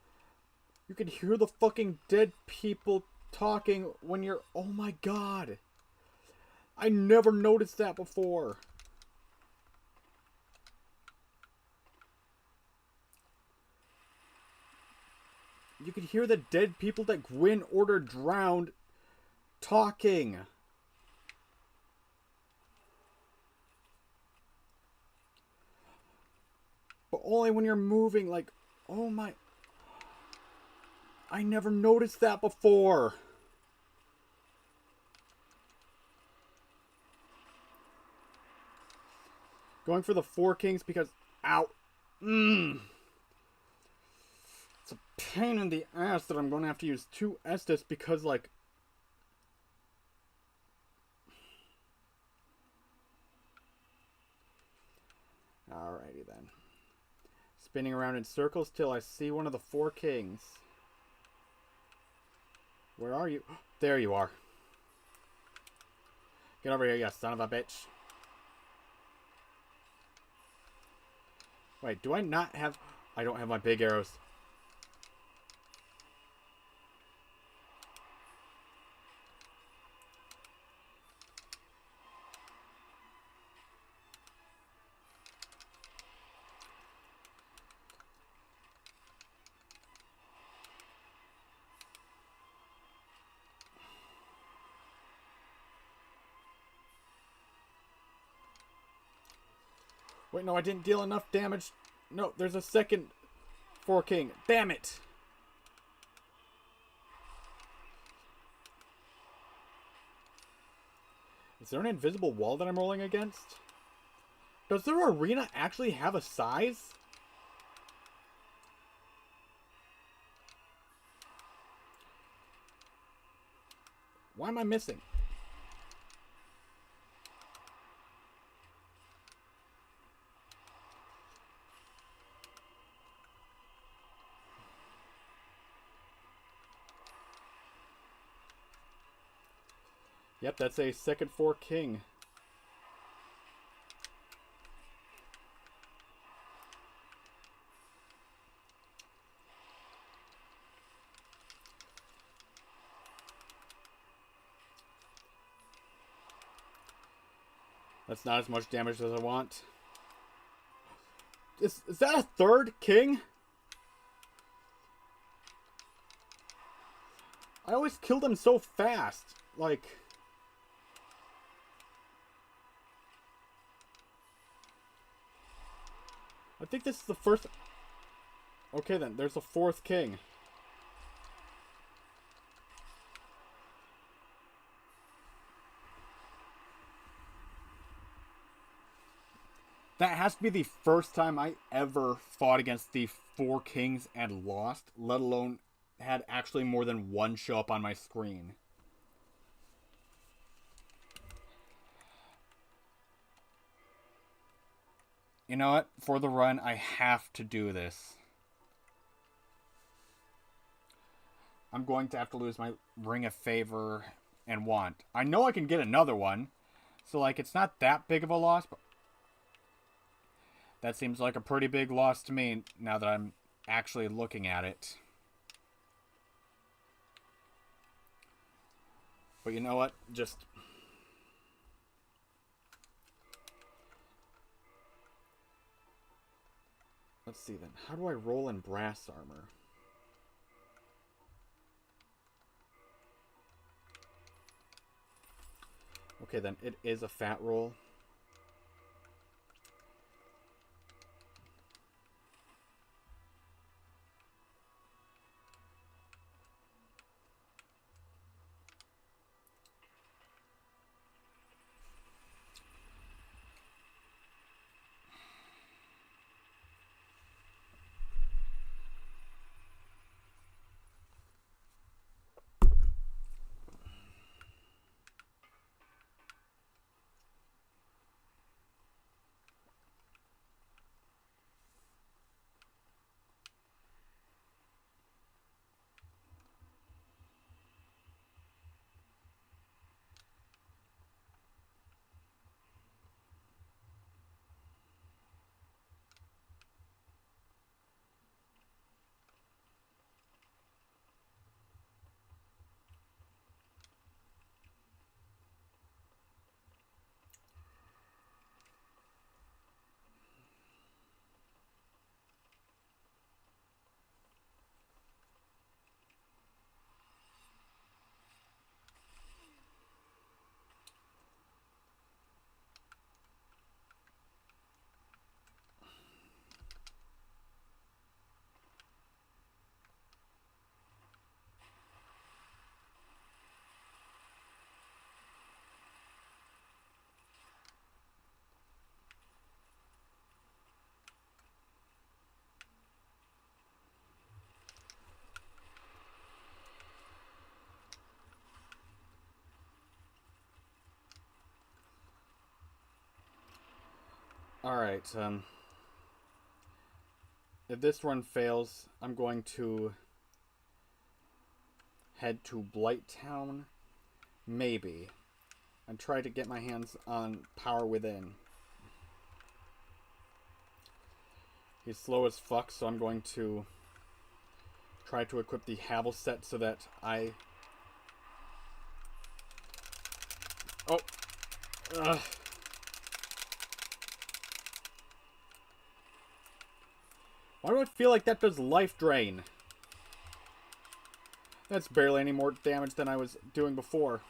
You can hear the fucking dead people talking when you're... Oh my god! I never noticed that before! You could hear the dead people that Gwyn ordered drowned talking! But only when you're moving, like... Oh my... I never noticed that before! Going for the Four Kings because... Ow! It's a pain in the ass that I'm going to have to use 2 Estus because, like... Alrighty then. Spinning around in circles till I see one of the Four Kings. Where are you? There you are. Get over here, you son of a bitch. Wait, do I not have... I don't have my big arrows. Wait, no, I didn't deal enough damage. No, there's a second Four King. Damn it! Is there an invisible wall that I'm rolling against? Does their arena actually have a size? Why am I missing? Yep, that's a second Four King. That's not as much damage as I want. Is that a third king? I always kill them so fast. Like... I think this is the first... Okay then, there's a fourth king. That has to be the first time I ever fought against the Four Kings and lost, let alone had actually more than one show up on my screen. You know what? For the run, I have to do this. I'm going to have to lose my Ring of Favor and Wand. I know I can get another one, so like it's not that big of a loss, but that seems like a pretty big loss to me now that I'm actually looking at it. But you know what? Just... Let's see then. How do I roll in brass armor? Okay then, it is a fat roll. Alright, if this run fails, I'm going to head to Blighttown, maybe, and try to get my hands on Power Within. He's slow as fuck, so I'm going to try to equip the Havel set so that I... Oh! Ugh. Why do I feel like that does life drain? That's barely any more damage than I was doing before.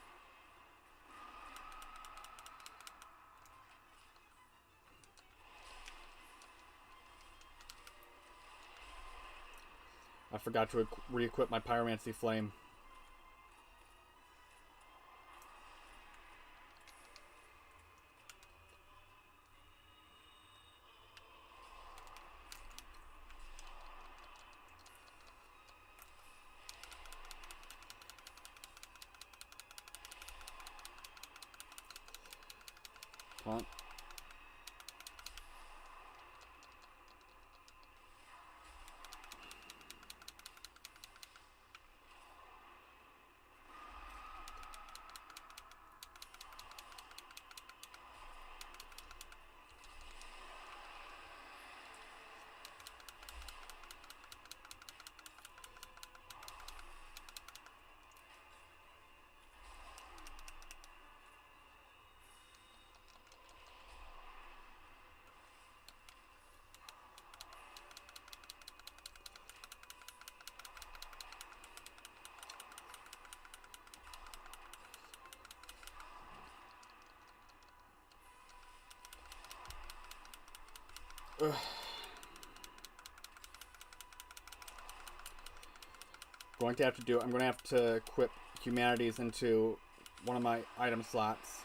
I forgot to re-equip my Pyromancy Flame. Come on. Ugh. I'm going to have to equip Humanities into one of my item slots.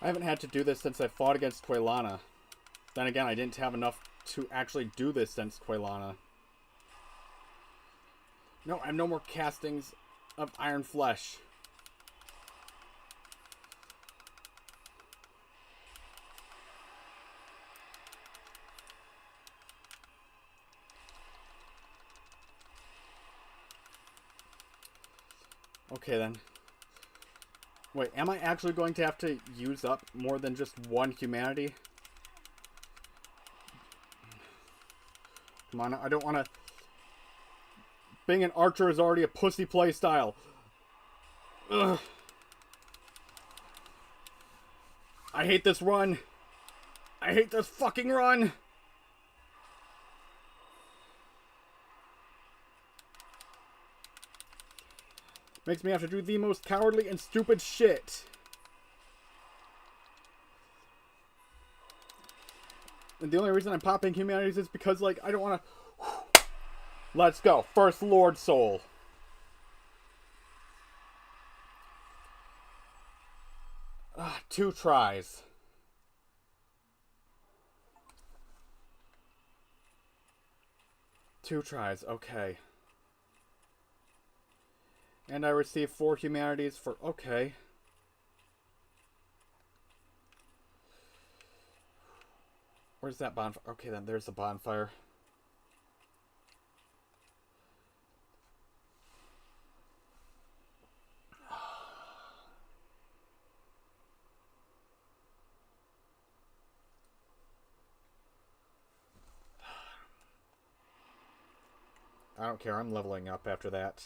I haven't had to do this since I fought against Quelana. Then again, I didn't have enough to actually do this since Quelana. No, I have no more castings of Iron Flesh. Okay then. Wait, am I actually going to have to use up more than just one humanity? Come on, I don't want to... Being an archer is already a pussy playstyle. Ugh. I hate this run. I hate this fucking run. Makes me have to do the most cowardly and stupid shit. And the only reason I'm popping humanities is because, like, I don't want to... Let's go. First Lord Soul. Two tries. Two tries, okay. And I received 4 humanities for... Okay. Where's that bonfire? Okay, then there's the bonfire. I don't care, I'm leveling up after that.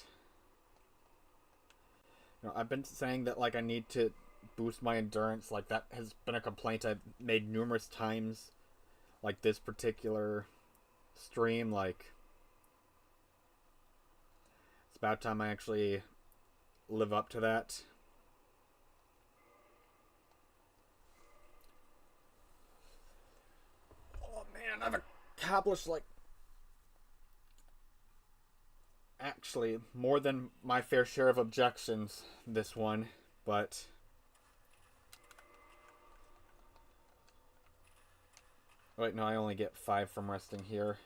You know, I've been saying that, like, I need to boost my endurance. Like, that has been a complaint I've made numerous times. Like, this particular stream, like... It's about time I actually live up to that. Oh man, I've accomplished like actually more than my fair share of objections this one, but wait, no, I only get 5 from resting here.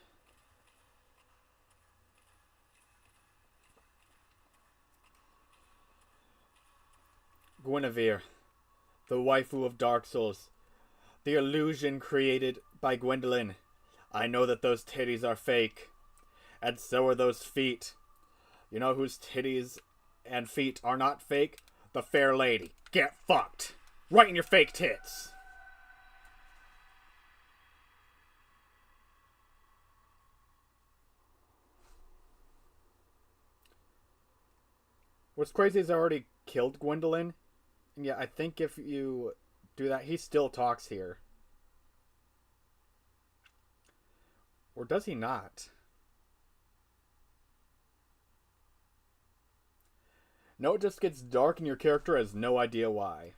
Guinevere, the waifu of Dark Souls. The illusion created by Gwendolyn. I know that those titties are fake. And so are those feet. You know whose titties and feet are not fake? The fair lady. Get fucked. Right in your fake tits. What's crazy is I already killed Gwendolyn. And yeah, I think if you do that, he still talks here. Or does he not? No, it just gets dark and your character has no idea why.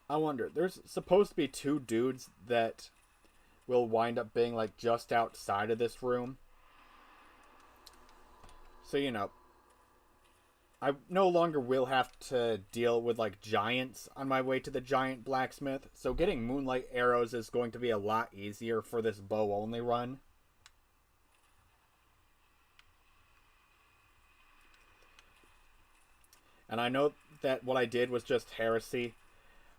I wonder, there's supposed to be 2 dudes that will wind up being like just outside of this room. So, you know, I no longer will have to deal with like giants on my way to the giant blacksmith. So getting moonlight arrows is going to be a lot easier for this bow only run. And I know that what I did was just heresy,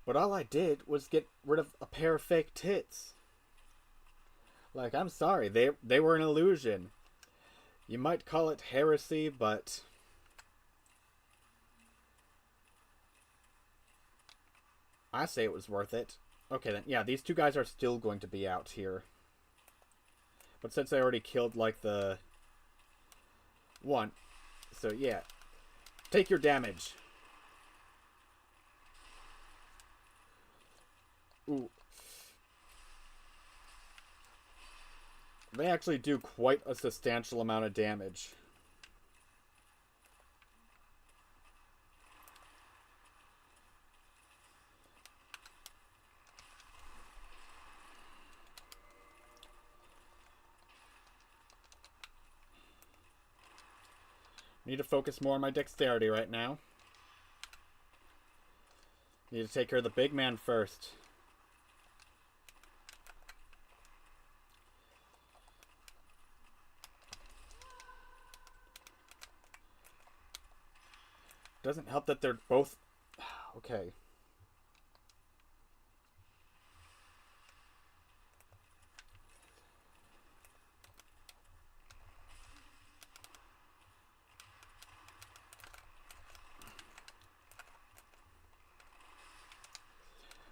but all I did was get rid of a pair of fake tits. Like, I'm sorry, they were an illusion. You might call it heresy, but I say it was worth it. Okay then, yeah, these 2 guys are still going to be out here. But since I already killed, like, the one, so yeah. Take your damage. Ooh. They actually do quite a substantial amount of damage. Need to focus more on my dexterity right now. Need to take care of the big man first. Doesn't help that they're both... Okay.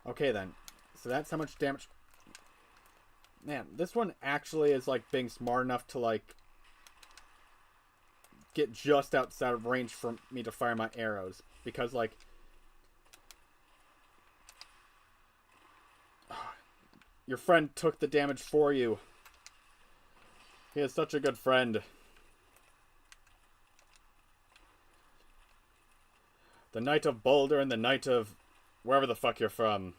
Okay then. So that's how much damage... Man, this one actually is like being smart enough to like get just outside of range for me to fire my arrows. Because like... Your friend took the damage for you. He is such a good friend. The Knight of Boulder and the Knight of... wherever the fuck you're from.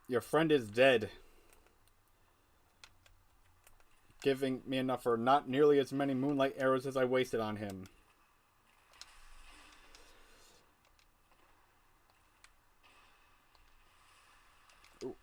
Your friend is dead. Giving me enough for not nearly as many moonlight arrows as I wasted on him. Ooh.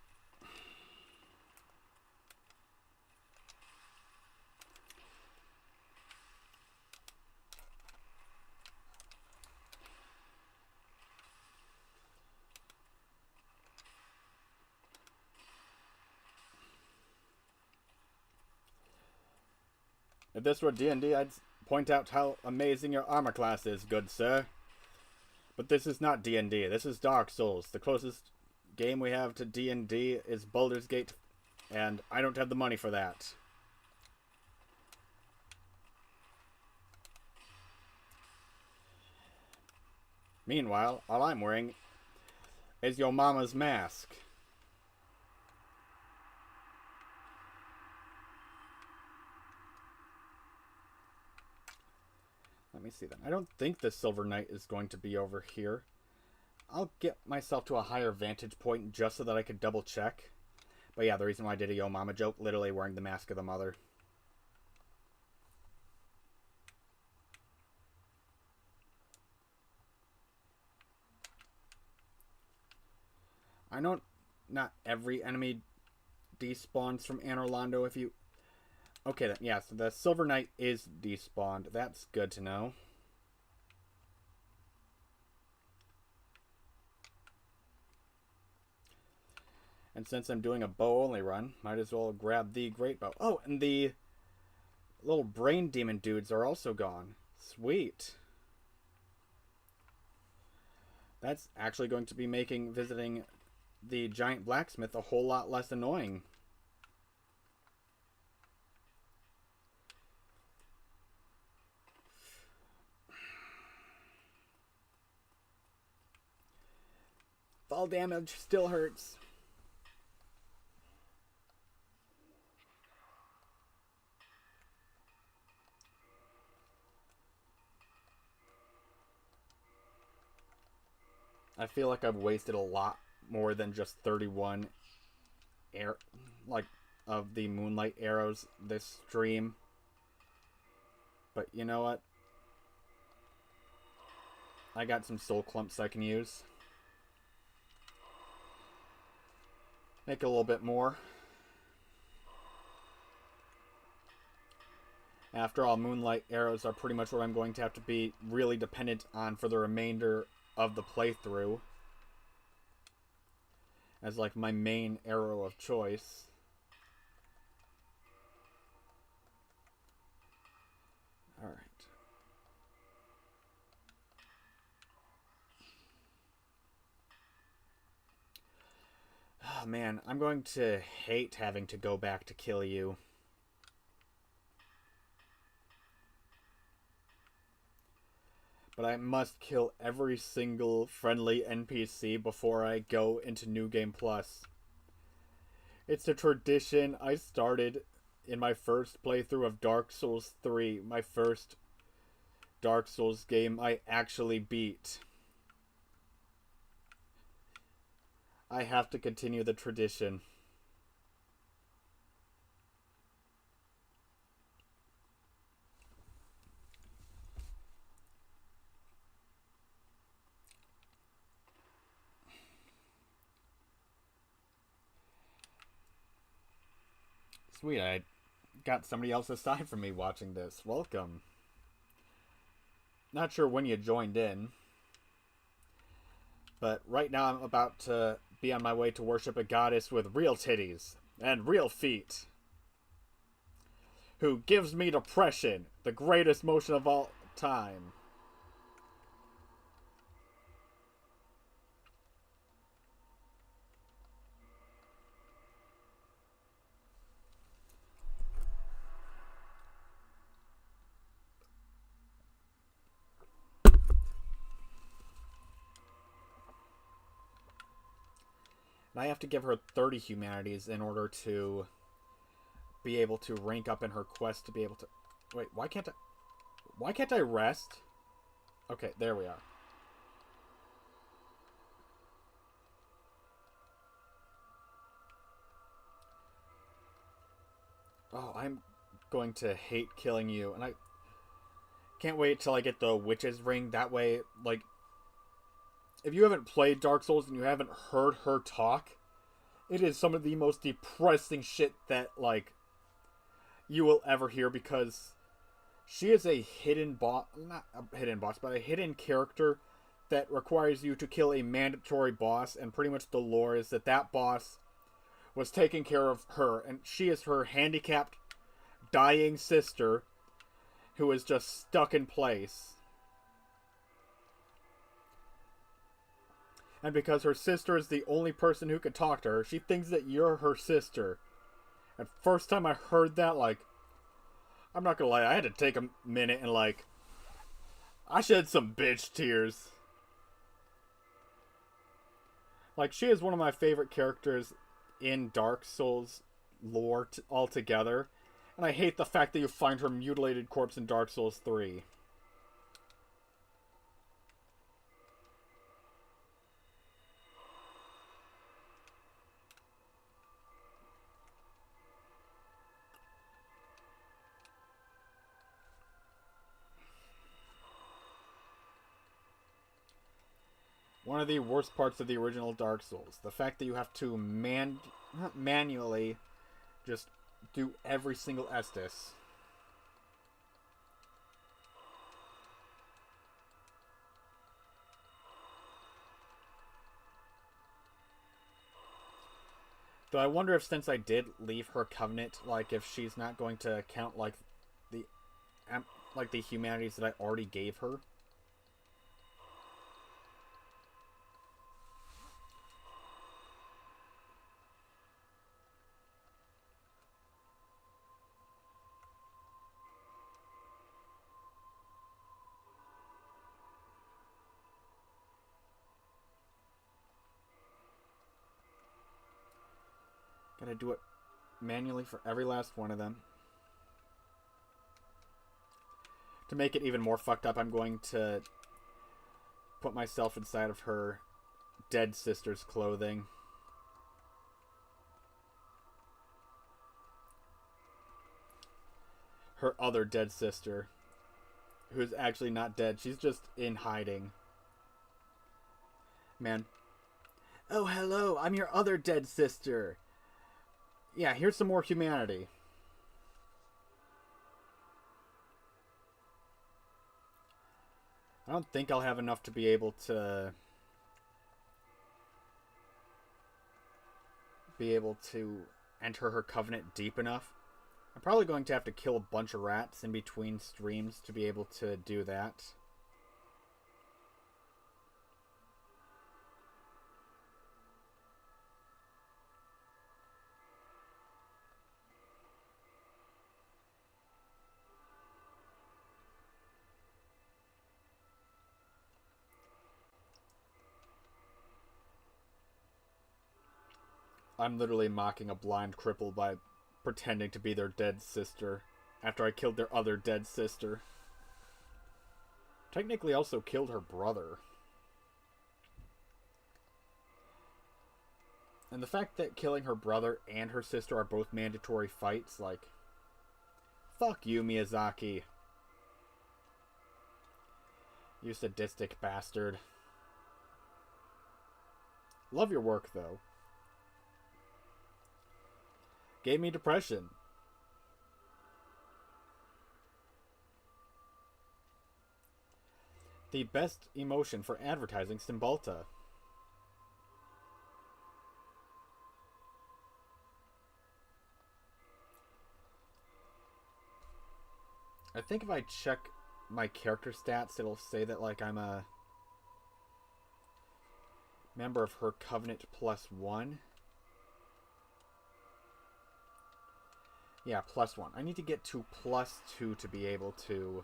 If this were D&D, I'd point out how amazing your armor class is, good sir. But this is not D&D. This is Dark Souls. The closest game we have to D&D is Baldur's Gate, and I don't have the money for that. Meanwhile, all I'm wearing is your mama's mask. Let me see then. I don't think the Silver Knight is going to be over here. I'll get myself to a higher vantage point just so that I could double check. But yeah, the reason why I did a Yo Mama joke, literally wearing the mask of the mother. I know not every enemy despawns from Anor Londo if you... Okay then, yeah, so the Silver Knight is despawned. That's good to know. And since I'm doing a bow-only run, might as well grab the Great Bow. Oh, and the little brain demon dudes are also gone. Sweet. That's actually going to be making visiting the giant blacksmith a whole lot less annoying. Fall damage still hurts. I feel like I've wasted a lot more than just 31 of the moonlight arrows this stream. But you know what? I got some soul clumps I can use. Make a little bit more. After all, moonlight arrows are pretty much what I'm going to have to be really dependent on for the remainder of the playthrough. As like my main arrow of choice. Alright. Oh man, I'm going to hate having to go back to kill you. But I must kill every single friendly NPC before I go into New Game Plus. It's a tradition I started in my first playthrough of Dark Souls 3, my first Dark Souls game I actually beat. I have to continue the tradition. Sweet, I got somebody else aside from me watching this. Welcome. Not sure when you joined in. But right now I'm about to be on my way to worship a goddess with real titties and real feet. Who gives me depression, the greatest motion of all time. And I have to give her 30 humanities in order to be able to rank up in her quest to be able to... Wait, why can't I rest? Okay, there we are. Oh, I'm going to hate killing you. And I can't wait till I get the Witch's Ring. That way, like... If you haven't played Dark Souls and you haven't heard her talk, it is some of the most depressing shit that, like, you will ever hear, because she is a hidden boss, not a hidden boss, but a hidden character that requires you to kill a mandatory boss, and pretty much the lore is that that boss was taking care of her, and she is her handicapped, dying sister who is just stuck in place. And because her sister is the only person who could talk to her, she thinks that you're her sister. And first time I heard that, like, I'm not gonna lie, I had to take a minute and, like, I shed some bitch tears. Like, she is one of my favorite characters in Dark Souls lore altogether. And I hate the fact that you find her mutilated corpse in Dark Souls 3. One of the worst parts of the original Dark Souls. The fact that you have to manually just do every single Estus. Though I wonder if since I did leave her covenant, like if she's not going to count the like the humanities that I already gave her. Gotta do it manually for every last one of them. To make it even more fucked up, I'm going to put myself inside of her dead sister's clothing. Her other dead sister, who's actually not dead. She's just in hiding. Man. Oh, hello, I'm your other dead sister. Yeah, here's some more humanity. I don't think I'll have enough to be able to enter her covenant deep enough. I'm probably going to have to kill a bunch of rats in between streams to be able to do that. I'm literally mocking a blind cripple by pretending to be their dead sister after I killed their other dead sister. Technically also killed her brother. And the fact that killing her brother and her sister are both mandatory fights, like, fuck you, Miyazaki. You sadistic bastard. Love your work, though. Gave me depression. The best emotion for advertising Cymbalta. I think if I check my character stats, it'll say that, like, I'm a member of her covenant +1. Yeah, +1. I need to get to +2 to be able to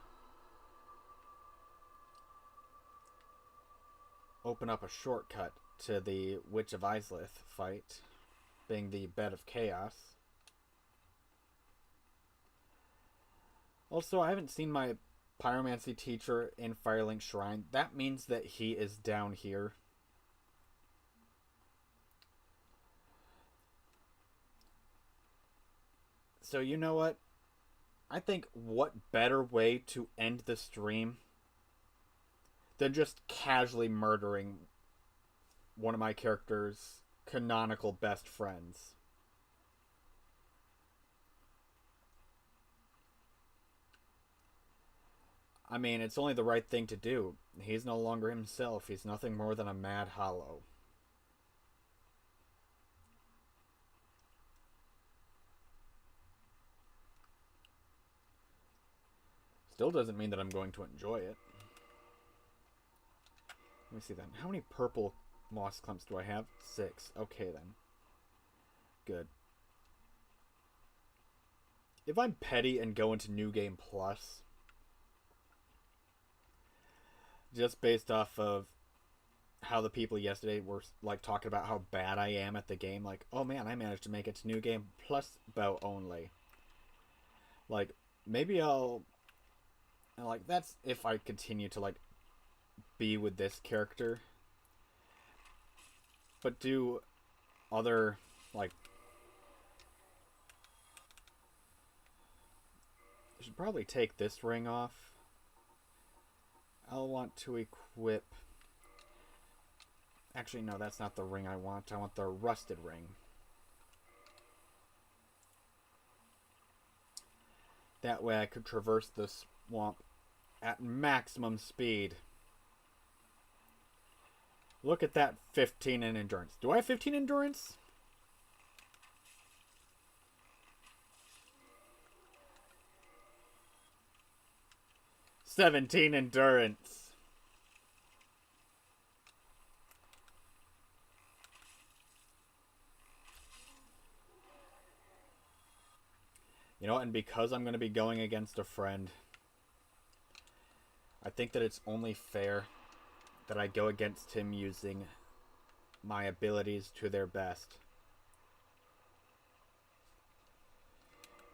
open up a shortcut to the Witch of Izalith fight, being the Bed of Chaos. Also, I haven't seen my pyromancy teacher in Firelink Shrine. That means that he is down here. So you know what? I think what better way to end the stream than just casually murdering one of my character's canonical best friends. I mean, it's only the right thing to do. He's no longer himself. He's nothing more than a mad hollow. Still doesn't mean that I'm going to enjoy it. Let me see then. How many purple moss clumps do I have? 6. Okay then. Good. If I'm petty and go into New Game Plus, just based off of how the people yesterday were like talking about how bad I am at the game. Like, oh man, I managed to make it to new game plus bow only. Like, maybe I'll like that's if I continue to like be with this character. But do other like I should probably take this ring off. I'll want to equip. Actually, no, that's not the ring I want. I want the rusted ring. That way I could traverse the swamp at maximum speed. Look at that 15 in endurance. Do I have 15 endurance? "17 endurance. You know, and because I'm going to be going against a friend, I think that it's only fair that I go against him using my abilities to their best.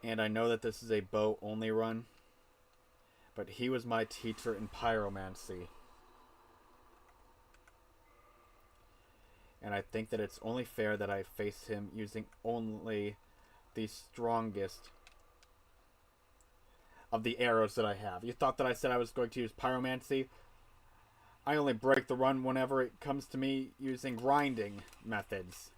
And I know that this is a bow only run, but he was my teacher in pyromancy. And I think that it's only fair that I face him using only the strongest of the arrows that I have. You thought that I said I was going to use pyromancy? I only break the run whenever it comes to me using grinding methods.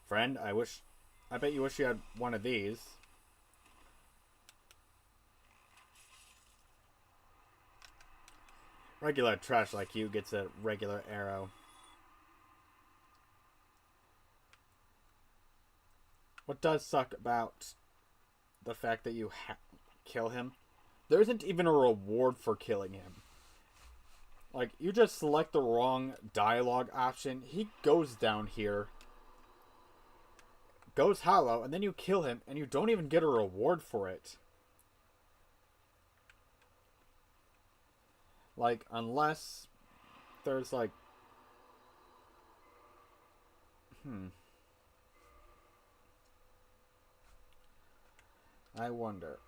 Friend, I bet you wish you had one of these. Regular trash like you gets a regular arrow. What does suck about the fact that you kill him, there isn't even a reward for killing him. Like, you just select the wrong dialogue option, he goes down here, goes hollow, and then you kill him, and you don't even get a reward for it. Like, unless there's like... I wonder.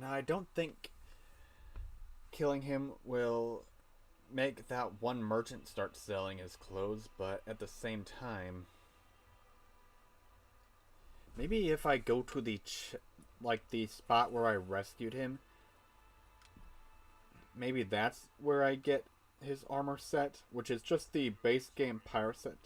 Now, I don't think killing him will make that one merchant start selling his clothes, but at the same time, maybe if I go to the the spot where I rescued him, maybe that's where I get his armor set, which is just the base game pyro set.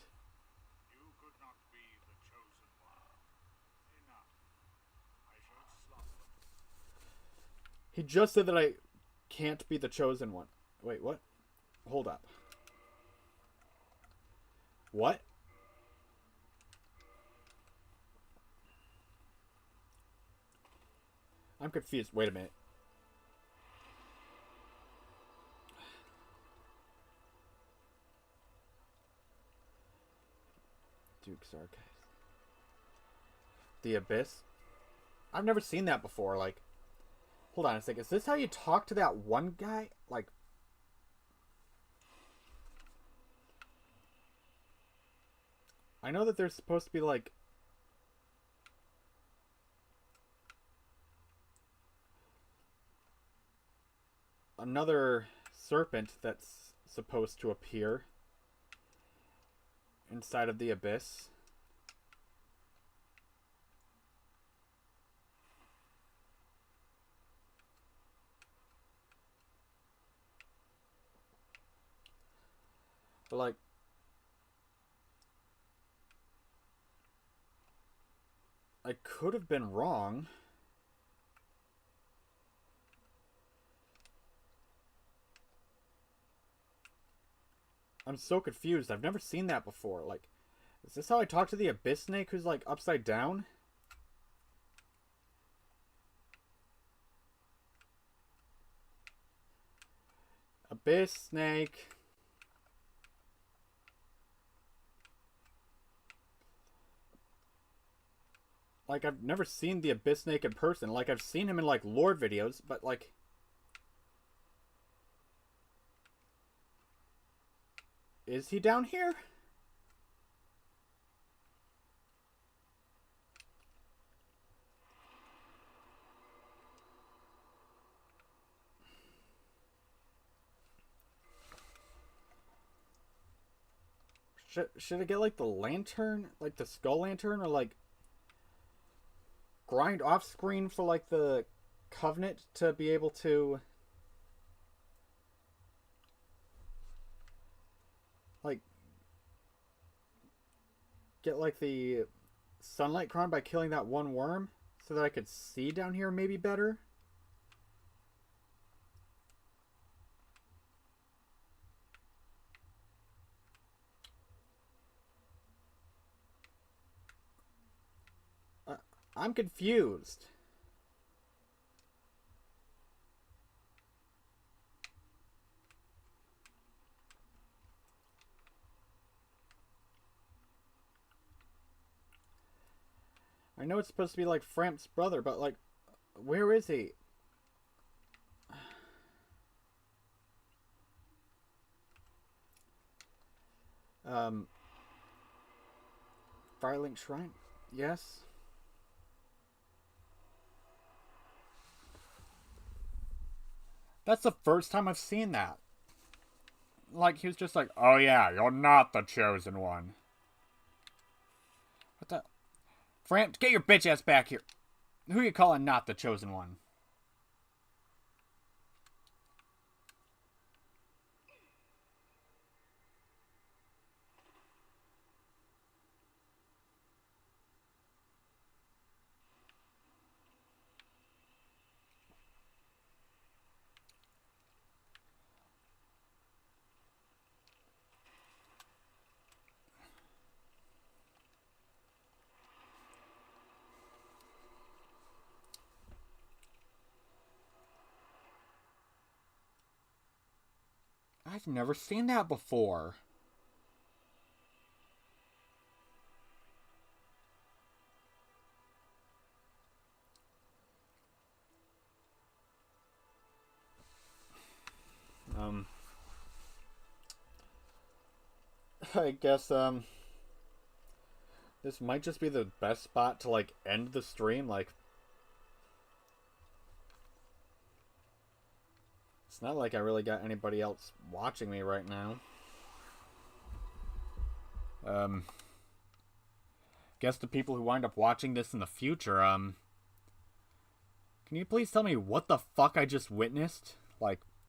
He just said that I can't be the chosen one. Wait, what? Hold up. What? I'm confused. Wait a minute. Duke's Archives. The Abyss? I've never seen that before. Like, hold on a second. Is this how you talk to that one guy? Like, I know that there's supposed to be like another serpent that's supposed to appear inside of the Abyss. But like, I could have been wrong. I'm so confused. I've never seen that before. Like, Is this how I talk to the Abyss Snake who's like upside down? Abyss Snake. Like, I've never seen the Abyss Snake in person. Like, I've seen him in, like, lore videos, but, like... Is he down here? Should I get, like, the lantern? Like, the skull lantern? Or, like... grind off screen for, like, the Covenant to be able to... like... get, like, the sunlight crown by killing that one worm? So that I could see down here maybe better? I'm confused. I know it's supposed to be like Framp's brother, but like, where is he? Um, Firelink Shrine? Yes. That's the first time I've seen that. Like, he was just like, oh yeah, you're not the chosen one. What the? Framp, get your bitch ass back here. Who are you calling not the chosen one? I've never seen that before. I guess, this might just be the best spot to, like, end the stream. Like, it's not like I really got anybody else watching me right now. Guess the people who wind up watching this in the future, can you please tell me what the fuck I just witnessed? Like,